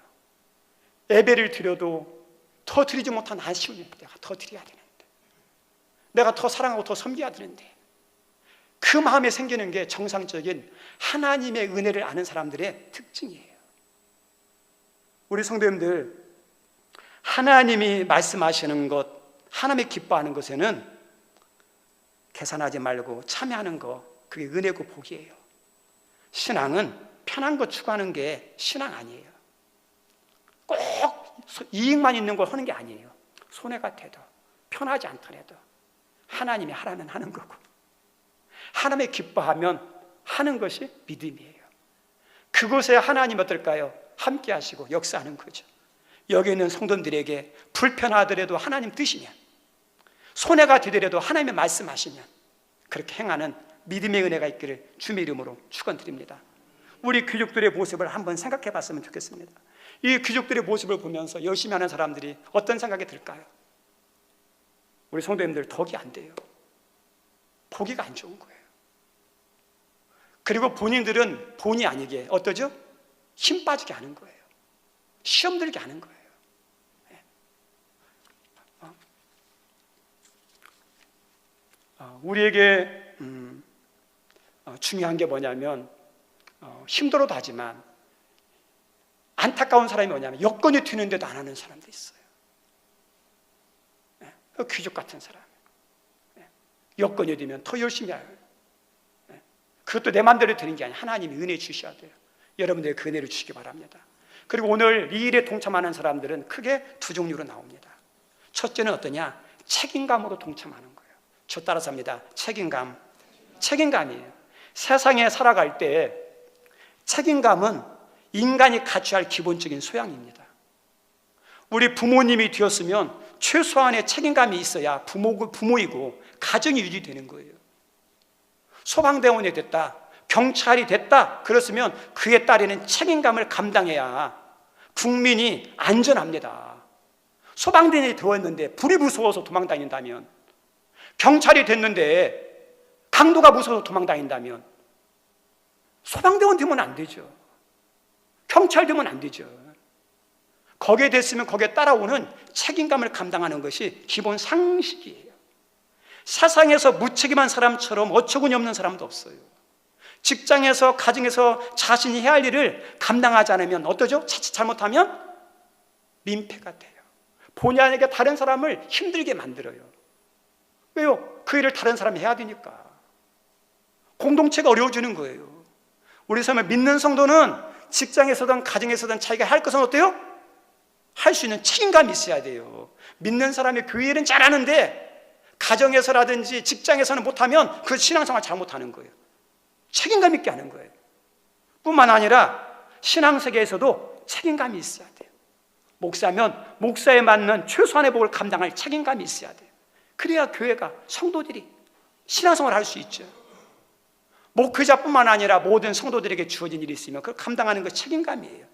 예배를 드려도 더 드리지 못한 아쉬움이, 내가 더 드려야 되는데, 내가 더 사랑하고 더 섬겨야 되는데, 그 마음에 생기는 게 정상적인 하나님의 은혜를 아는 사람들의 특징이에요. 우리 성도님들, 하나님이 말씀하시는 것, 하나님이 기뻐하는 것에는 계산하지 말고 참여하는 거, 그게 은혜고 복이에요. 신앙은 편한 거 추구하는 게 신앙 아니에요. 꼭 이익만 있는 걸 하는 게 아니에요. 손해가 돼도 편하지 않더라도 하나님이 하라면 하는 거고, 하나님이 기뻐하면 하는 것이 믿음이에요. 그곳에 하나님 어떨까요? 함께 하시고 역사하는 거죠. 여기 있는 성도들에게 불편하더라도 하나님 뜻이면, 손해가 되더라도 하나님의 말씀하시면 그렇게 행하는 믿음의 은혜가 있기를 주님의 이름으로 축원드립니다. 우리 귀족들의 모습을 한번 생각해 봤으면 좋겠습니다. 이 귀족들의 모습을 보면서 열심히 하는 사람들이 어떤 생각이 들까요? 우리 성도님들, 덕이 안 돼요. 보기가 안 좋은 거예요. 그리고 본인들은 본의 아니게 어떠죠? 힘 빠지게 하는 거예요. 시험 들게 하는 거예요. 우리에게 중요한 게 뭐냐면, 힘들어도 하지만 안타까운 사람이 뭐냐면 여건이 되는데도 안 하는 사람도 있어요. 귀족 같은 사람, 여건이 되면 더 열심히 해요. 그것도 내 마음대로 되는 게 아니라 하나님이 은혜 주셔야 돼요. 여러분들 그 은혜를 주시기 바랍니다. 그리고 오늘 이 일에 동참하는 사람들은 크게 두 종류로 나옵니다. 첫째는 어떠냐? 책임감으로 동참하는 거예요. 저 따라서 합니다. 책임감이에요. 세상에 살아갈 때 책임감은 인간이 갖춰야 할 기본적인 소양입니다. 우리 부모님이 되었으면 최소한의 책임감이 있어야 부모이고 가정이 유지되는 거예요. 소방대원이 됐다, 경찰이 됐다, 그렇으면 그에 따르는 책임감을 감당해야 국민이 안전합니다. 소방대원이 되었는데 불이 무서워서 도망다닌다면, 경찰이 됐는데 강도가 무서워서 도망다닌다면 소방대원 되면 안 되죠. 경찰 되면 안 되죠. 거기에 됐으면 거기에 따라오는 책임감을 감당하는 것이 기본 상식이에요. 세상에서 무책임한 사람처럼 어처구니 없는 사람도 없어요. 직장에서, 가정에서 자신이 해야 할 일을 감당하지 않으면 어떠죠? 자칫 잘못하면 민폐가 돼요. 본의 아니게 다른 사람을 힘들게 만들어요. 왜요? 그 일을 다른 사람이 해야 되니까. 공동체가 어려워지는 거예요. 우리 삶을 믿는 성도는 직장에서든 가정에서든 자기가 할 것은 어때요? 할 수 있는 책임감이 있어야 돼요. 믿는 사람이 그 일은 잘하는데 가정에서라든지 직장에서는 못하면 그 신앙생활 잘못하는 거예요. 책임감 있게 하는 거예요. 뿐만 아니라 신앙세계에서도 책임감이 있어야 돼요. 목사면 목사에 맞는 최소한의 복을 감당할 책임감이 있어야 돼요. 그래야 교회가, 성도들이 신앙생활을 할 수 있죠. 목회자뿐만 아니라 모든 성도들에게 주어진 일이 있으면 그걸 감당하는 것 책임감이에요.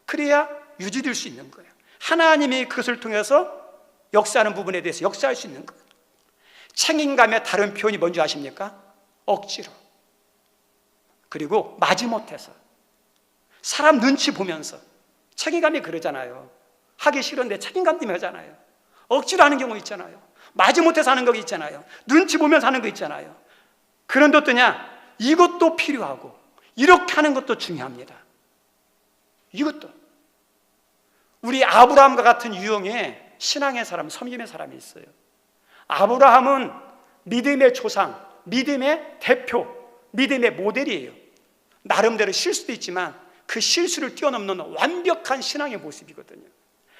그래야 유지될 수 있는 거예요. 하나님이 그것을 통해서 역사하는 부분에 대해서 역사할 수 있는 거예요. 책임감의 다른 표현이 뭔지 아십니까? 억지로, 그리고 마지못해서, 사람 눈치 보면서. 책임감이 그러잖아요. 하기 싫은데 책임감 때문에 하잖아요. 억지로 하는 경우 있잖아요. 마지못해 사는 거 있잖아요. 눈치 보면 사는 거 있잖아요. 그런데 어떠냐? 이것도 필요하고 이렇게 하는 것도 중요합니다. 이것도. 우리 아브라함과 같은 유형의 신앙의 사람, 섬김의 사람이 있어요. 아브라함은 믿음의 조상, 믿음의 대표, 믿음의 모델이에요. 나름대로 실수도 있지만 그 실수를 뛰어넘는 완벽한 신앙의 모습이거든요.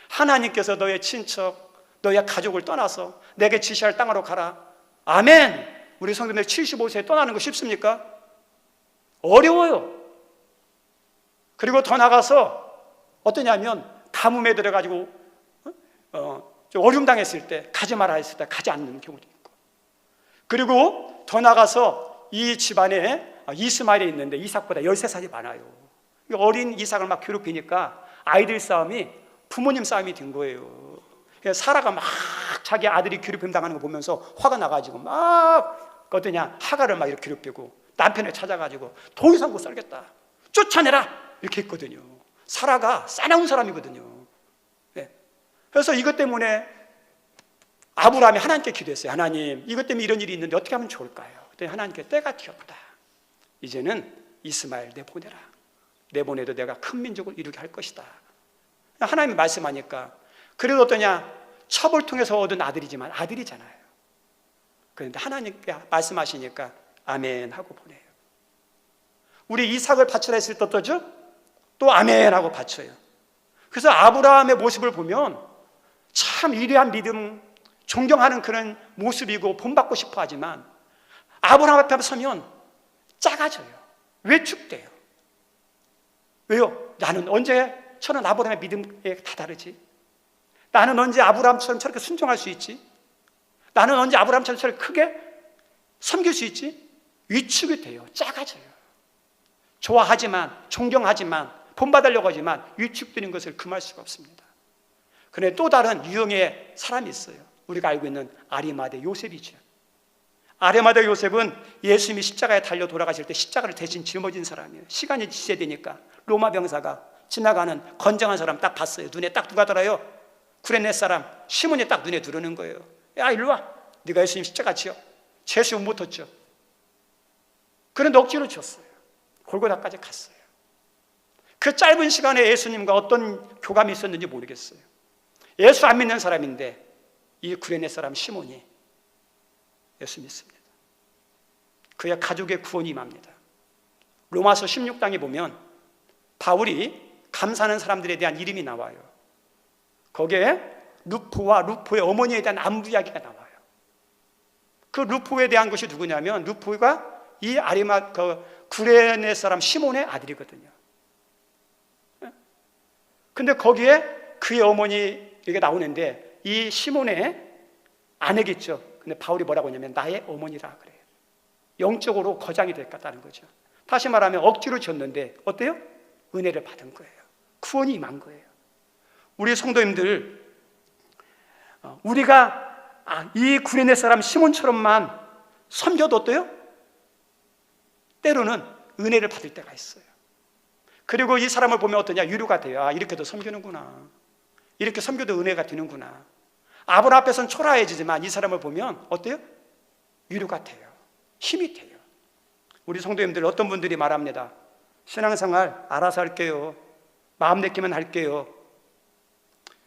하나님께서 너의 친척, 너의 가족을 떠나서 내게 지시할 땅으로 가라. 아멘. 우리 성도님들 75세에 떠나는 거 쉽습니까? 어려워요. 그리고 더 나가서 어떠냐면 가뭄에 들어가지고 좀 어려움 당했을 때, 가지 마라 했을 때 가지 않는 경우도 있고, 그리고 더 나가서 이 집안에 이스마엘이 있는데 이삭보다 13살이 많아요. 어린 이삭을 막 괴롭히니까 아이들 싸움이 부모님 싸움이 된 거예요. 사라가 막 자기 아들이 괴롭힘 당하는 거 보면서 화가 나가지고 막 어떠냐, 하갈을 막 이렇게 괴롭히고 남편을 찾아가지고 더 이상 못 살겠다, 쫓아내라 이렇게 했거든요. 사라가 싸나운 사람이거든요. 네. 그래서 이것 때문에 아브라함이 하나님께 기도했어요. 하나님, 이것 때문에 이런 일이 있는데 어떻게 하면 좋을까요? 그랬더니 하나님께 때가 되었다. 이제는 이스마엘 내보내라. 내보내도 내가 큰 민족을 이루게 할 것이다. 하나님이 말씀하니까, 그래도 어떠냐, 첩을 통해서 얻은 아들이지만 아들이잖아요. 그런데 하나님께 말씀하시니까 아멘 하고 보내요. 우리 이삭을 바쳐라 했을 때 어떠죠? 또 아멘 하고 바쳐요. 그래서 아브라함의 모습을 보면 참 위대한 믿음, 존경하는 그런 모습이고 본받고 싶어 하지만 아브라함 앞에 서면 작아져요. 외축돼요. 왜요? 나는 언제 저는 아브라함의 믿음에 다다르지? 나는 언제 아브라함처럼 저렇게 순종할 수 있지? 나는 언제 아브라함처럼 저렇게 크게 섬길 수 있지? 위축이 돼요. 작아져요. 좋아하지만, 존경하지만, 본받으려고 하지만 위축되는 것을 금할 수가 없습니다. 그런데 또 다른 유형의 사람이 있어요. 우리가 알고 있는 아리마대 요셉이죠. 아리마대 요셉은 예수님이 십자가에 달려 돌아가실 때 십자가를 대신 짊어진 사람이에요. 시간이 지체되니까 로마 병사가 지나가는 건장한 사람 딱 봤어요. 눈에 딱 누가 들어요? 구레네 사람 시몬이 딱 눈에 들어오는 거예요. 야, 일로 와. 네가 예수님 십자가 지어. 죄수 못 텄죠. 그런데 억지로 줬어요. 골고다까지 갔어요. 그 짧은 시간에 예수님과 어떤 교감이 있었는지 모르겠어요. 예수 안 믿는 사람인데 이 구레네 사람 시몬이 예수 믿습니다. 그의 가족의 구원이 임합니다. 로마서 16장에 보면 바울이 감사하는 사람들에 대한 이름이 나와요. 거기에 루포와 루포의 어머니에 대한 안부 이야기가 나와요. 그 루포에 대한 것이 누구냐면 루포가 이 구레네 사람 시몬의 아들이거든요. 근데 거기에 그의 어머니 이게 나오는데 이 시몬의 아내겠죠. 근데 바울이 뭐라고 하냐면 나의 어머니라 그래요. 영적으로 거장이 됐다는 거죠. 다시 말하면 억지로 졌는데 어때요? 은혜를 받은 거예요. 구원이 임한 거예요. 우리 성도님들, 우리가 이 구레네 사람 시몬처럼만 섬겨도 어때요? 때로는 은혜를 받을 때가 있어요. 그리고 이 사람을 보면 어떠냐? 위로가 돼요. 아, 이렇게도 섬기는구나. 이렇게 섬겨도 은혜가 되는구나. 아브라함 앞에서는 초라해지지만 이 사람을 보면 어때요? 위로가 돼요. 힘이 돼요. 우리 성도님들 어떤 분들이 말합니다. 신앙생활 알아서 할게요. 마음 내키면 할게요.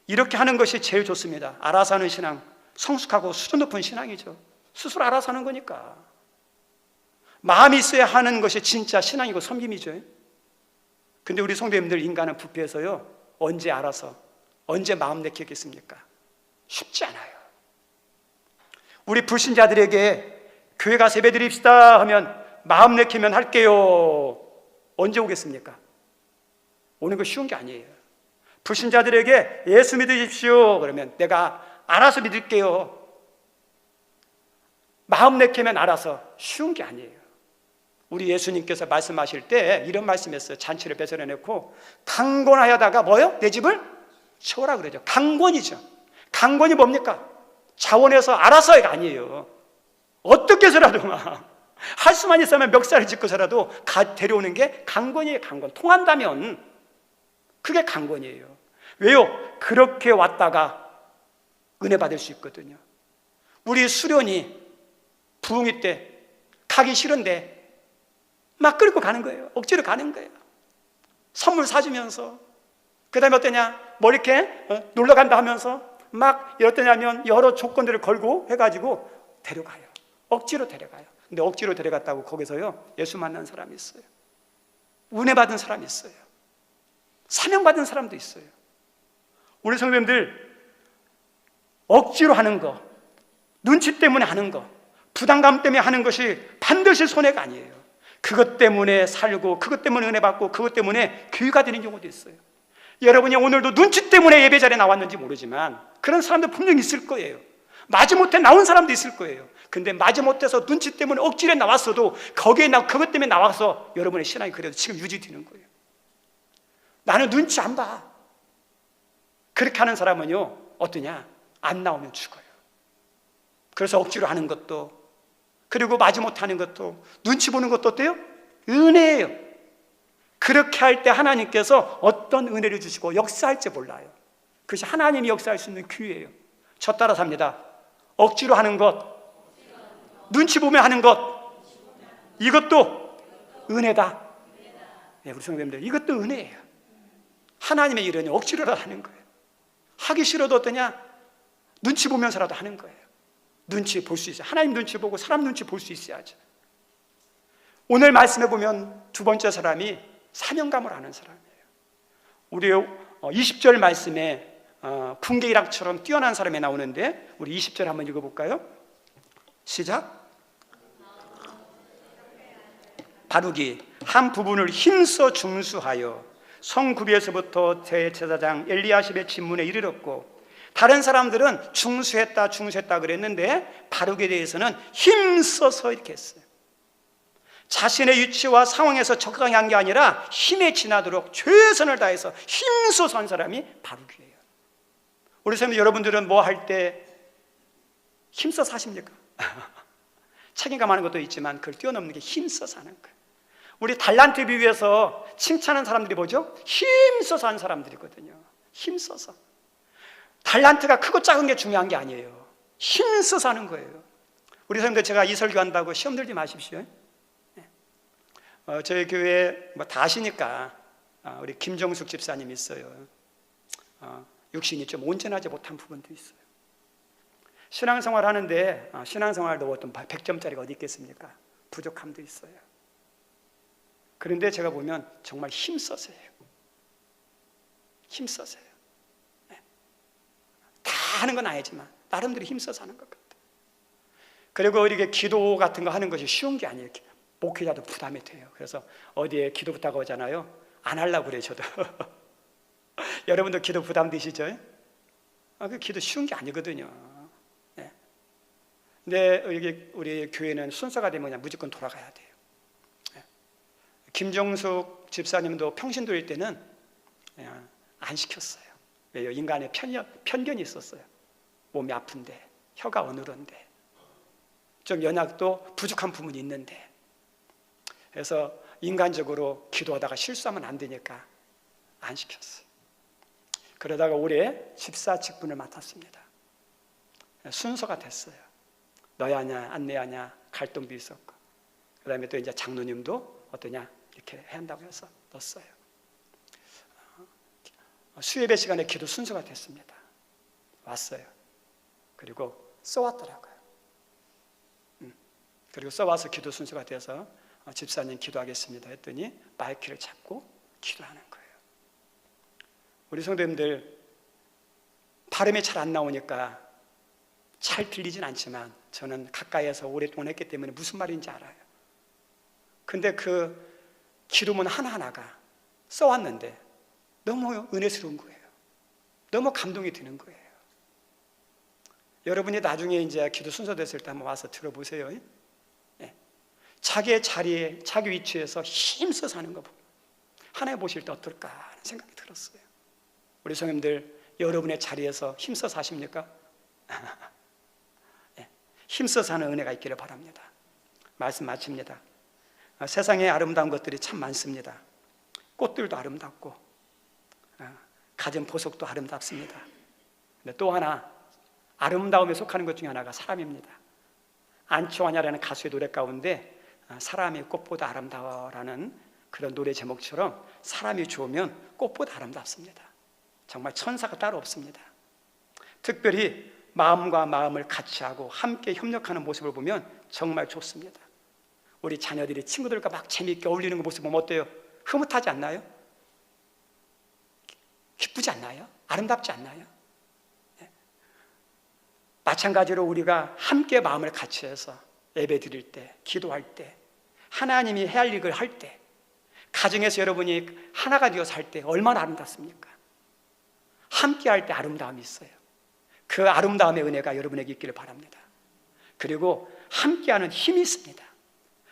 이렇게 하는 것이 제일 좋습니다. 알아서 하는 신앙, 성숙하고 수준 높은 신앙이죠. 스스로 알아서 하는 거니까. 마음이 있어야 하는 것이 진짜 신앙이고 섬김이죠. 근데 우리 성도님들, 인간은 부패해서요, 언제 알아서, 언제 마음 내키겠습니까? 쉽지 않아요. 우리 불신자들에게 교회 가서 예배 드립시다 하면 마음 내키면 할게요. 언제 오겠습니까? 오는 거 쉬운 게 아니에요. 불신자들에게 예수 믿으십시오 그러면 내가 알아서 믿을게요. 마음 내키면 알아서 쉬운 게 아니에요. 우리 예수님께서 말씀하실 때 이런 말씀했어요. 잔치를 베풀어놓고 강권하여다가 뭐요? 내 집을 채우라 그러죠. 강권이죠. 강권이 뭡니까? 자원해서 알아서가 아니에요. 어떻게 해서라도 할 수만 있으면 멱살을 짚고서라도 데려오는 게 강권이에요. 강권. 통한다면 그게 강권이에요. 왜요? 그렇게 왔다가 은혜 받을 수 있거든요. 우리 수련이 부흥회 때 가기 싫은데 막 끌고 가는 거예요. 억지로 가는 거예요. 선물 사주면서, 그 다음에 어떠냐, 뭐 이렇게 놀러 간다 하면서 막 어떠냐면 여러 조건들을 걸고 해가지고 데려가요. 억지로 데려가요. 근데 억지로 데려갔다고 거기서요 예수 만난 사람이 있어요. 은혜 받은 사람이 있어요. 사명 받은 사람도 있어요. 우리 성도님들, 억지로 하는 거, 눈치 때문에 하는 거, 부담감 때문에 하는 것이 반드시 손해가 아니에요. 그것 때문에 살고, 그것 때문에 은혜 받고, 그것 때문에 교회가 되는 경우도 있어요. 여러분이 오늘도 눈치 때문에 예배 자리에 나왔는지 모르지만 그런 사람도 분명히 있을 거예요. 마지못해 나온 사람도 있을 거예요. 근데 마지못해서 눈치 때문에 억지로 나왔어도 그것 때문에 나와서 여러분의 신앙이 그래도 지금 유지되는 거예요. 나는 눈치 안 봐. 그렇게 하는 사람은요 어떠냐, 안 나오면 죽어요. 그래서 억지로 하는 것도, 그리고 마지못해 하는 것도, 눈치 보는 것도 어때요? 은혜예요. 그렇게 할 때 하나님께서 어떤 은혜를 주시고 역사할지 몰라요. 그것이 하나님이 역사할 수 있는 기회예요. 저 따라 삽니다. 억지로 하는 것, 눈치 보며 하는 것, 이것도 은혜다. 네, 우리 성도님들, 이것도 은혜예요. 하나님의 일은 억지로라도 하는 거예요. 하기 싫어도 어떠냐, 눈치 보면서라도 하는 거예요. 눈치 볼 수 있어요. 하나님 눈치 보고 사람 눈치 볼 수 있어야죠. 오늘 말씀해 보면 두 번째 사람이 사명감을 아는 사람이에요. 우리 20절 말씀에 군계일학처럼 뛰어난 사람이 나오는데, 우리 20절 한번 읽어볼까요? 시작. 바룩이 한 부분을 힘써 중수하여 성구비에서부터 대제사장 엘리야십의 진문에 이르렀고, 다른 사람들은 중수했다 그랬는데 바룩에 대해서는 힘써서 이렇게 했어요. 자신의 위치와 상황에서 적당히 한 게 아니라 힘에 지나도록 최선을 다해서 힘써서 한 사람이 바룩이에요. 우리 선생님, 여러분들은 뭐 할 때 힘써서 하십니까? 책임감하는 것도 있지만 그걸 뛰어넘는 게 힘써서 하는 거예요. 우리 달란트 비유에서 칭찬하는 사람들이 뭐죠? 힘써서 하는 사람들이거든요. 힘써서. 달란트가 크고 작은 게 중요한 게 아니에요. 힘써서 하는 거예요. 우리 선생님들, 제가 이 설교한다고 시험 들지 마십시오. 저희 교회에 다 아시니까 우리 김정숙 집사님 있어요. 육신이 좀 온전하지 못한 부분도 있어요. 신앙생활 하는데 신앙생활도 어떤 100점짜리가 어디 있겠습니까? 부족함도 있어요. 그런데 제가 보면 정말 힘써서 해요. 힘써서 해요. 다 하는 건 아니지만 나름대로 힘써서 하는 것 같아요. 그리고 이렇게 기도 같은 거 하는 것이 쉬운 게 아니에요. 목회자도 부담이 돼요. 그래서 어디에 기도 부탁 오잖아요, 안 하려고 그래요. 저도. 여러분도 기도 부담 되시죠? 그 기도 쉬운 게 아니거든요. 네. 근데 여기 우리 교회는 순서가 되면 그냥 무조건 돌아가야 돼요. 네. 김정숙 집사님도 평신도일 때는 그냥 안 시켰어요. 왜요? 인간의 편견이 있었어요. 몸이 아픈데, 혀가 어눌한데, 좀 연약도 부족한 부분이 있는데, 그래서 인간적으로 기도하다가 실수하면 안 되니까 안 시켰어요. 그러다가 올해 집사 직분을 맡았습니다. 순서가 됐어요. 너야 하냐 안 내야 하냐 갈등도 있었고, 그 다음에 또 이제 장로님도 어떠냐 이렇게 해야 한다고 해서 넣었어요. 수예배 시간에 기도 순서가 됐습니다. 왔어요. 그리고 써왔더라고요. 그리고 써와서 기도 순서가 돼서 집사님 기도하겠습니다 했더니 마이크를 잡고 기도하는 거예요. 우리 성도님들, 발음이 잘 안 나오니까 잘 들리진 않지만 저는 가까이에서 오랫동안 했기 때문에 무슨 말인지 알아요. 근데 그 기도문 하나하나가 써왔는데 너무 은혜스러운 거예요. 너무 감동이 드는 거예요. 여러분이 나중에 이제 기도 순서 됐을 때 한번 와서 들어보세요. 네. 자기의 자리에, 자기 위치에서 힘써서 하는 거 보면 하나님 보실 때 어떨까 하는 생각이 들었어요. 우리 성님들, 여러분의 자리에서 힘써서 하십니까? 네. 힘써서 하는 은혜가 있기를 바랍니다. 말씀 마칩니다. 세상에 아름다운 것들이 참 많습니다. 꽃들도 아름답고 가진 보석도 아름답습니다. 근데 또 하나 아름다움에 속하는 것 중에 하나가 사람입니다. 안치환이라는 가수의 노래 가운데 사람이 꽃보다 아름다워라는 그런 노래 제목처럼 사람이 좋으면 꽃보다 아름답습니다. 정말 천사가 따로 없습니다. 특별히 마음과 마음을 같이 하고 함께 협력하는 모습을 보면 정말 좋습니다. 우리 자녀들이 친구들과 막 재미있게 어울리는 그 모습 보면 어때요? 흐뭇하지 않나요? 기쁘지 않나요? 아름답지 않나요? 네. 마찬가지로 우리가 함께 마음을 같이 해서 예배 드릴 때, 기도할 때, 하나님이 해야 할 일을 할 때, 가정에서 여러분이 하나가 되어서 할 때 얼마나 아름답습니까? 함께 할 때 아름다움이 있어요. 그 아름다움의 은혜가 여러분에게 있기를 바랍니다. 그리고 함께하는 힘이 있습니다.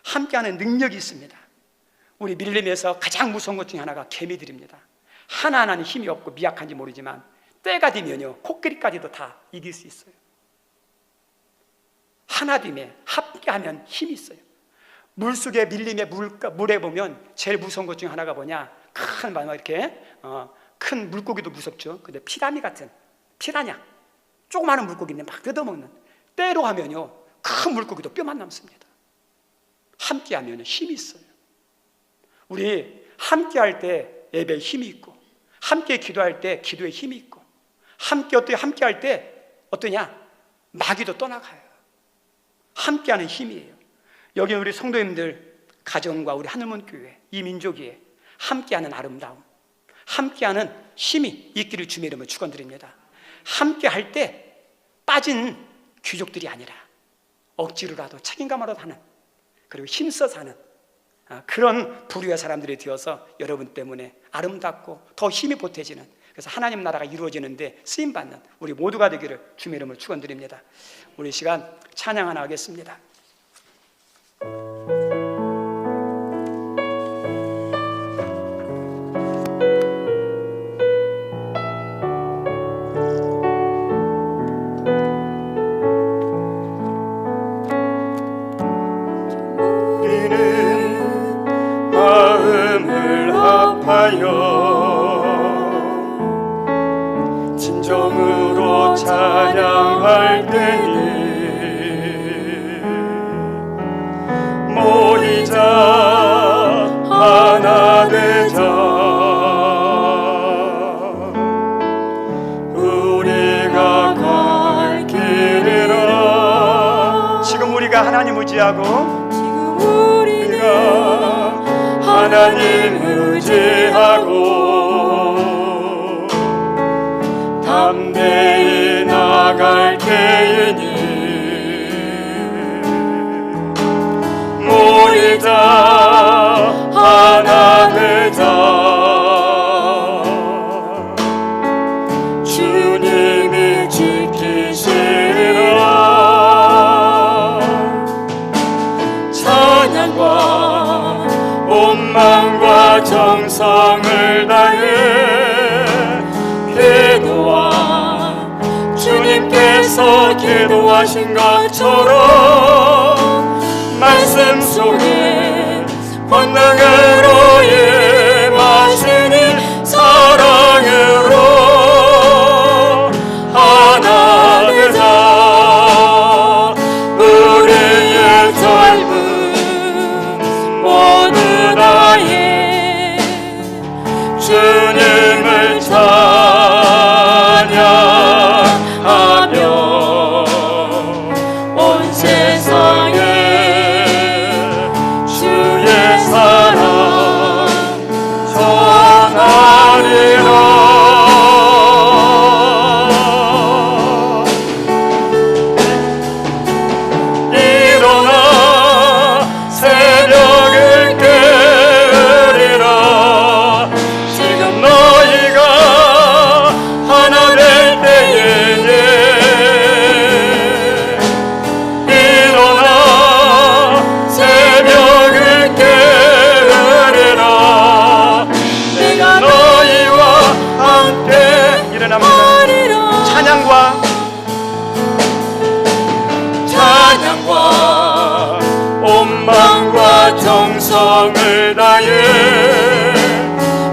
함께하는 능력이 있습니다. 우리 밀림에서 가장 무서운 것 중에 하나가 개미들입니다. 하나하나는 힘이 없고 미약한지 모르지만 때가 되면요 코끼리까지도 다 이길 수 있어요. 하나 되면 함께하면 힘이 있어요. 물속에 밀림의 물에 보면 제일 무서운 것 중에 하나가 뭐냐, 큰 이렇게 큰 물고기도 무섭죠. 근데 피라미 같은 피라냐, 조그마한 물고기인데 막 뜯어먹는, 때로 하면요 큰 물고기도 뼈만 남습니다. 함께 하면 힘이 있어요. 우리 함께 할 때 예배에 힘이 있고, 함께 기도할 때 기도에 힘이 있고, 함께 할 때 어떠냐, 마귀도 떠나가요. 함께하는 힘이에요. 여기 우리 성도님들 가정과 우리 하늘문교회 이 민족이 함께하는 아름다움, 함께하는 힘이 있기를 주님의 이름으로 축원드립니다. 함께할 때 빠진 귀족들이 아니라 억지로라도 책임감으로 하는, 그리고 힘써서 하는 그런 부류의 사람들이 되어서 여러분 때문에 아름답고 더 힘이 보태지는, 그래서 하나님 나라가 이루어지는데 쓰임받는 우리 모두가 되기를 주님의 이름으로 축원드립니다. 우리 시간 찬양 하나 하겠습니다. 진정으로 찬양할 때에 모이자 하나 되자, 우리가 갈 길이라. 지금 우리가 하나님 의지하고, 우리가 하나님 의지하고 담대히 나갈 때이니 모이자 하나 되자, 주님이 지키시리라. 찬양과 온 마음과 정성을 다해 기도와 주님께서 기도하신 것처럼 말씀 속에 권능으로 임하시니 사랑으로 하나 되자. 우리의 젊은 모두 다해 주님을 찬양하며 온 세상에 주의 사랑 전하리라. 일어나 새벽을 깨우리라. 지금 너희가 하나 될 때에 일어나 새벽을 깨우리라. 내가 너희와 함께 일어납니다. 찬양과 온 마음과 정성을 다해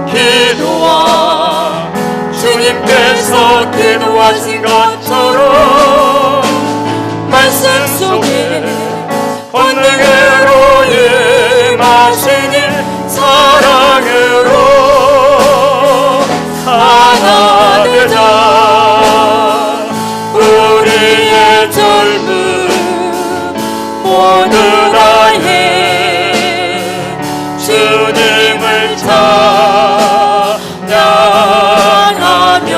기도와 주님께서 기도하신 것처럼 젊음 모두 다해 주님을 찬양하며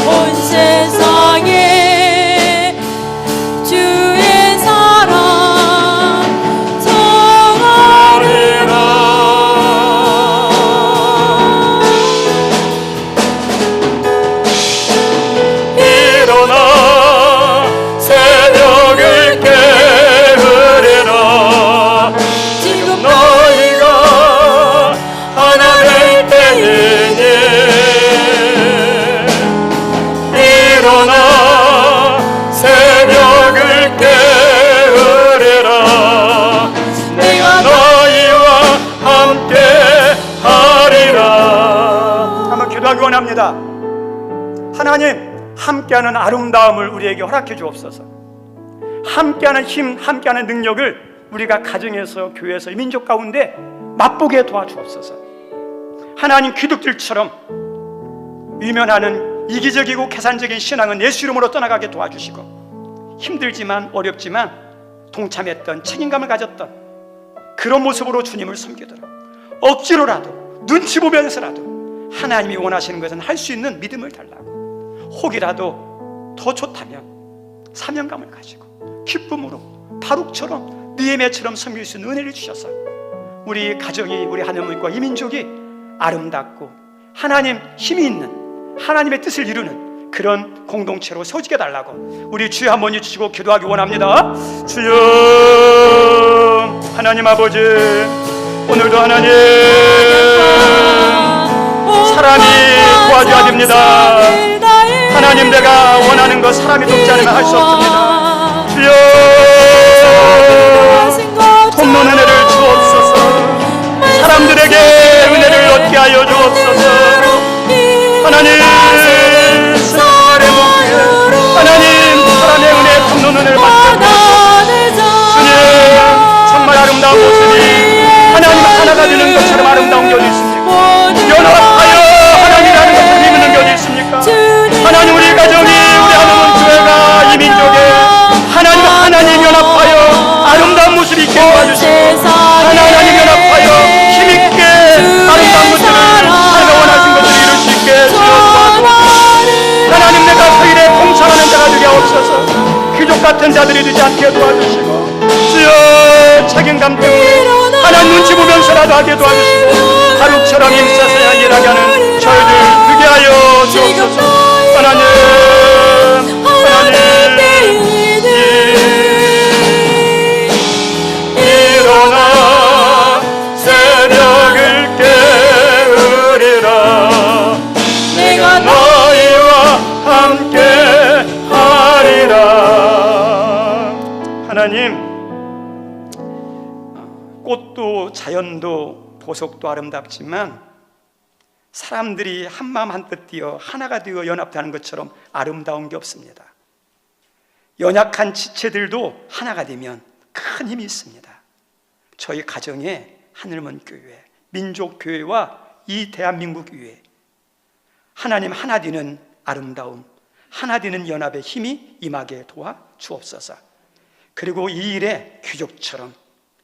온 세상에 주의 사랑 전하리라. 일어나 새벽을 깨우리라. 지금 너희가 하나 될 때이니 일어나 새벽을 깨우리라. 내가 너희와 함께 하리라. 한번 기도하기 원합니다. 하나님, 함께하는 아름다움을 우리에게 허락해 주옵소서. 함께하는 힘, 함께하는 능력을 우리가 가정에서, 교회에서, 민족 가운데 맛보게 도와주옵소서. 하나님, 기독들처럼 위면하는 이기적이고 계산적인 신앙은 예수 이름으로 떠나가게 도와주시고, 힘들지만 어렵지만 동참했던, 책임감을 가졌던 그런 모습으로 주님을 섬기도록, 억지로라도 눈치 보면서라도 하나님이 원하시는 것은 할 수 있는 믿음을 달라고, 혹이라도 더 좋다면 사명감을 가지고 기쁨으로 바룩처럼 느헤미야처럼 섬길 수 있는 은혜를 주셔서 우리 가정이, 우리 하나님과 이 민족이 아름답고 하나님 힘이 있는, 하나님의 뜻을 이루는 그런 공동체로 세워지게 달라고 우리 주여 한번 주시고 기도하기 원합니다. 주여, 하나님 아버지, 오늘도 하나님 사람이 도와줘야 됩니다. 하나님, 내가 원하는 것 사람이 돕지 않으면 할 수 없습니다. 주여, 돕는 은혜를 주옵소서. 사람들에게 은혜를 얻게 하여 주옵소서. 하나님, 사람의 목에 하나님 사람의 은혜 돕는 은혜를 받게 주옵소서. 주님, 정말 아름다운 모습이 하나님 하나가 되는 것처럼 아름다운 게 어디 있습니까? 연합하여 하나님이라는 것을 믿는 게 어디 있습니까? 하나님, 우리 가정이, 우리 하나님 교회가, 이 민족에 하나님 연합하여 아름다운 모습이 있게 도와주시고, 하나님 연합하여 힘있게 아름다운 것들을, 하나님 원하신 것들을 이룰 수 있게 주옵소서. 하나님, 내가 그 일에 동참하는 자가 되게 하옵소서. 귀족 같은 자들이 되지 않게 도와주시고, 주여, 책임감 때문에 하나님 눈치 보면서라도 하게 도와주시고, 바룩처럼 힘써서 일하게 하는 저희들 되게 하여 주옵소서. 하나님, 일어나 새벽을 깨우리라. 내가 너희와 함께 하리라. 하나님, 꽃도 자연도 보석도 아름답지만 사람들이 한마음 한뜻 뛰어 하나가 되어 연합하는 것처럼 아름다운 게 없습니다. 연약한 지체들도 하나가 되면 큰 힘이 있습니다. 저희 가정의 하늘문 교회, 민족교회와 이 대한민국 교회, 하나님 하나 되는 아름다움, 하나 되는 연합의 힘이 임하게 도와주옵소서. 그리고 이 일에 귀족처럼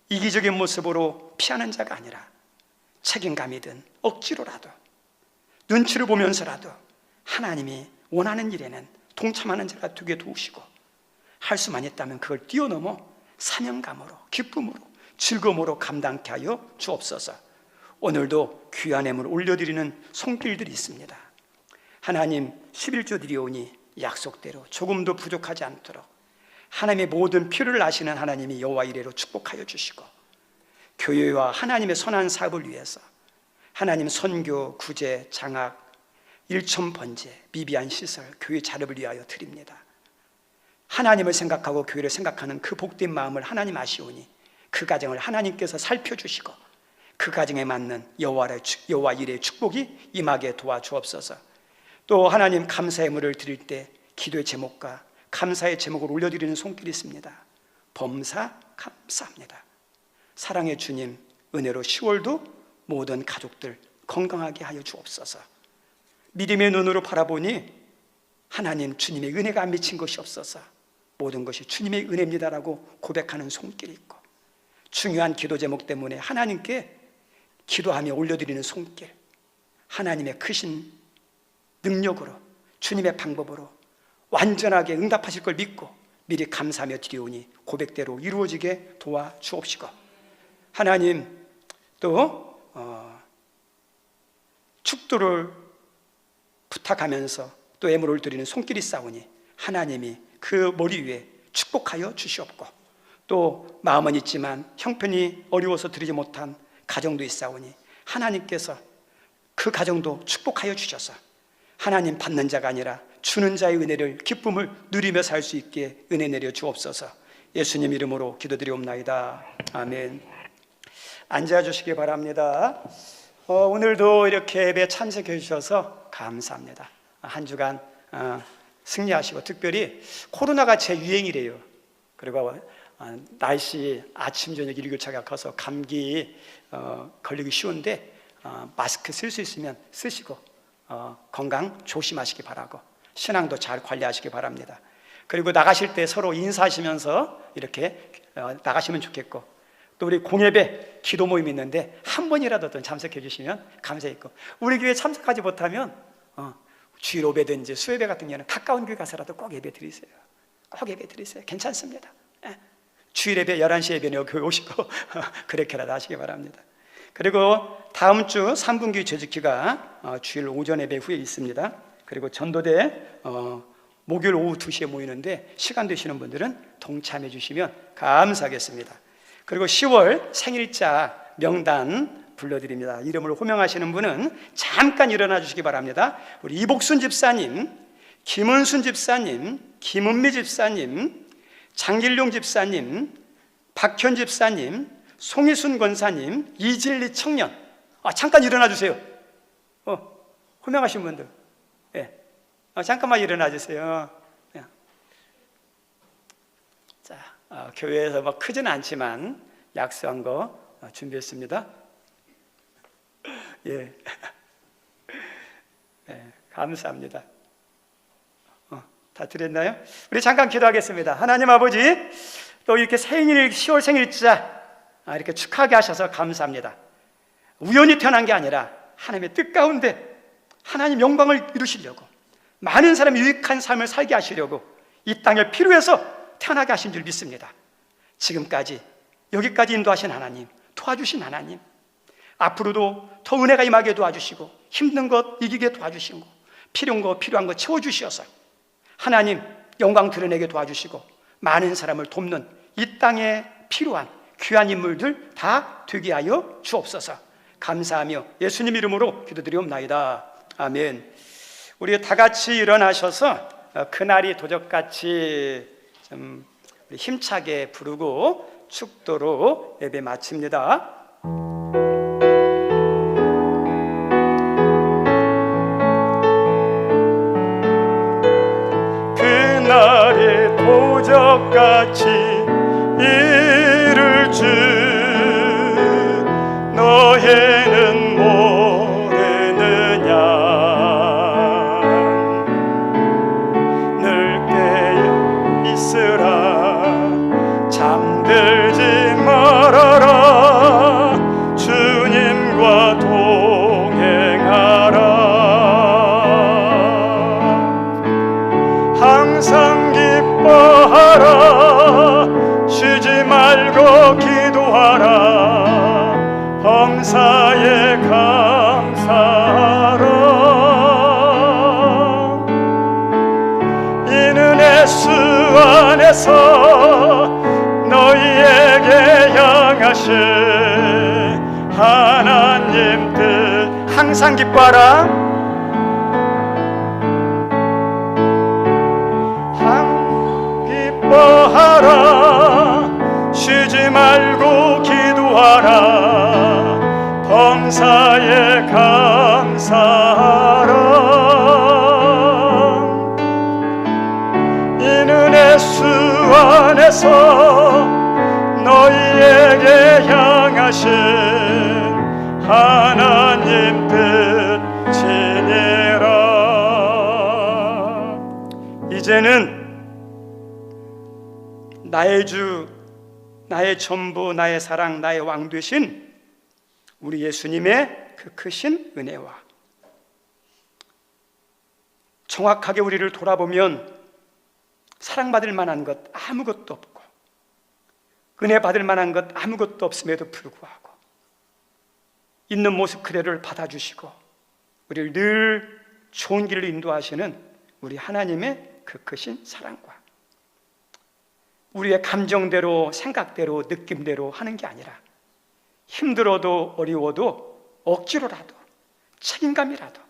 이기적인 모습으로 피하는 자가 아니라 책임감이든 억지로라도 눈치를 보면서라도 하나님이 원하는 일에는 동참하는 자가 되게 도우시고, 할 수만 있다면 그걸 뛰어넘어 사명감으로, 기쁨으로, 즐거움으로 감당케 하여 주옵소서. 오늘도 귀한 예물 올려드리는 손길들이 있습니다. 하나님, 11조 드리오니 약속대로 조금도 부족하지 않도록 하나님의 모든 필요를 아시는 하나님이 여호와 이레로 축복하여 주시고, 교회와 하나님의 선한 사업을 위해서 하나님 선교, 구제, 장학, 일천 번제, 미비한 시설, 교회 자립을 위하여 드립니다. 하나님을 생각하고 교회를 생각하는 그 복된 마음을 하나님 아시오니 그 가정을 하나님께서 살펴주시고 그 가정에 맞는 여호와 이레의 축복이 임하게 도와주옵소서. 또 하나님, 감사의 예물을 드릴 때 기도의 제목과 감사의 제목을 올려드리는 손길이 있습니다. 범사 감사합니다. 사랑의 주님, 은혜로 10월도 모든 가족들 건강하게 하여 주옵소서. 믿음의 눈으로 바라보니 하나님, 주님의 은혜가 안 미친 것이 없어서 모든 것이 주님의 은혜입니다라고 고백하는 손길이 있고, 중요한 기도 제목 때문에 하나님께 기도하며 올려드리는 손길, 하나님의 크신 능력으로, 주님의 방법으로 완전하게 응답하실 걸 믿고 미리 감사하며 드리오니 고백대로 이루어지게 도와주옵시고, 하나님 또 축도를 부탁하면서 또 예물을 드리는 손길이 싸우니 하나님이 그 머리 위에 축복하여 주시옵고, 또 마음은 있지만 형편이 어려워서 드리지 못한 가정도 있사오니 하나님께서 그 가정도 축복하여 주셔서 하나님, 받는 자가 아니라 주는 자의 은혜를, 기쁨을 누리며 살 수 있게 은혜 내려 주옵소서. 예수님 이름으로 기도드리옵나이다. 아멘. 앉아 주시기 바랍니다. 오늘도 이렇게 예배 참석해 주셔서 감사합니다. 한 주간 승리하시고, 특별히 코로나가 재유행이래요. 그리고 날씨 아침 저녁 일교차가 커서 감기 걸리기 쉬운데 마스크 쓸 수 있으면 쓰시고 건강 조심하시기 바라고, 신앙도 잘 관리하시기 바랍니다. 그리고 나가실 때 서로 인사하시면서 이렇게 나가시면 좋겠고, 또 우리 공예배 기도 모임이 있는데 한 번이라도 더 참석해 주시면 감사했고, 우리 교회 참석하지 못하면 주일오배든지 수요배 같은 경우는 가까운 교회 가서라도 꼭 예배 드리세요. 꼭 예배 드리세요. 괜찮습니다. 주일 예배 11시 예배는 교회 오시고 그렇게라도 하시기 바랍니다. 그리고 다음 주 3분기 재직기가 주일 오전 예배 후에 있습니다. 그리고 전도대 목요일 오후 2시에 모이는데 시간 되시는 분들은 동참해 주시면 감사하겠습니다. 그리고 10월 생일자 명단 불러드립니다. 이름을 호명하시는 분은 잠깐 일어나 주시기 바랍니다. 우리 이복순 집사님, 김은순 집사님, 김은미 집사님, 장길용 집사님, 박현 집사님, 송희순 권사님, 이진리 청년. 잠깐 일어나 주세요. 호명하신 분들, 잠깐만 일어나 주세요. 자, 교회에서 뭐 크지는 않지만 약속한 거 준비했습니다. 예, 감사합니다. 다 드렸나요? 우리 잠깐 기도하겠습니다. 하나님 아버지, 또 이렇게 생일, 10월 생일자 이렇게 축하하게 하셔서 감사합니다. 우연히 태어난 게 아니라 하나님의 뜻 가운데 하나님 영광을 이루시려고, 많은 사람이 유익한 삶을 살게 하시려고 이 땅에 필요해서 태어나게 하신 줄 믿습니다. 지금까지 여기까지 인도하신 하나님, 도와주신 하나님, 앞으로도 더 은혜가 임하게 도와주시고, 힘든 것 이기게 도와주시고, 필요한 것 채워주셔서 하나님 영광 드러내게 도와주시고, 많은 사람을 돕는 이 땅에 필요한 귀한 인물들 다 되게 하여 주옵소서. 감사하며 예수님 이름으로 기도드리옵나이다. 아멘. 우리 다 같이 일어나셔서 그날이 도적같이 좀 힘차게 부르고 축도로 예배 마칩니다. 그날이 도적같이 이를 줄 너희는 모르느냐. 늘 깨어 있으라. 잠들지 말아라. 주님과 동행하라. 항상 기뻐하라. 쉬지 말고 기도하라. 범사에 감사하라. 이는 예수 안에서 너희에게 향하신 하나님 뜻. 항상 기뻐하라. 기뻐하라. 쉬지 말고 기도하라. 범사에 감사하라. 이는 예수 안에서 너희에게 향하신 하나님 뜻이니라. 이제는 나의 주, 나의 전부, 나의 사랑, 나의 왕 되신 우리 예수님의 그 크신 은혜와 정확하게 우리를 돌아보면 사랑받을 만한 것 아무것도 없고 은혜 받을 만한 것 아무것도 없음에도 불구하고 있는 모습 그대로를 받아주시고 우리를 늘 좋은 길을 인도하시는 우리 하나님의 그 크신 사랑과 우리의 감정대로 생각대로 느낌대로 하는 게 아니라 힘들어도 어려워도 억지로라도 책임감이라도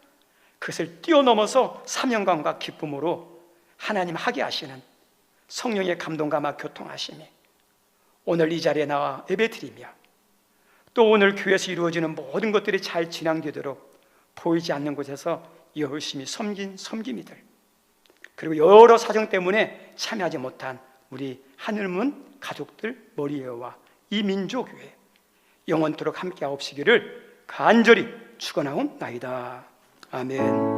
그것을 뛰어넘어서 사명감과 기쁨으로 하나님 하게 하시는 성령의 감동과 막 교통하심이 오늘 이 자리에 나와 예배드리며 또 오늘 교회에서 이루어지는 모든 것들이 잘 진행되도록 보이지 않는 곳에서 열심히 섬긴 섬김이들 그리고 여러 사정 때문에 참여하지 못한 우리 하늘문 가족들 머리에와 이 민족교회 영원토록 함께하옵시기를 간절히 축원하옵나이다. 아멘.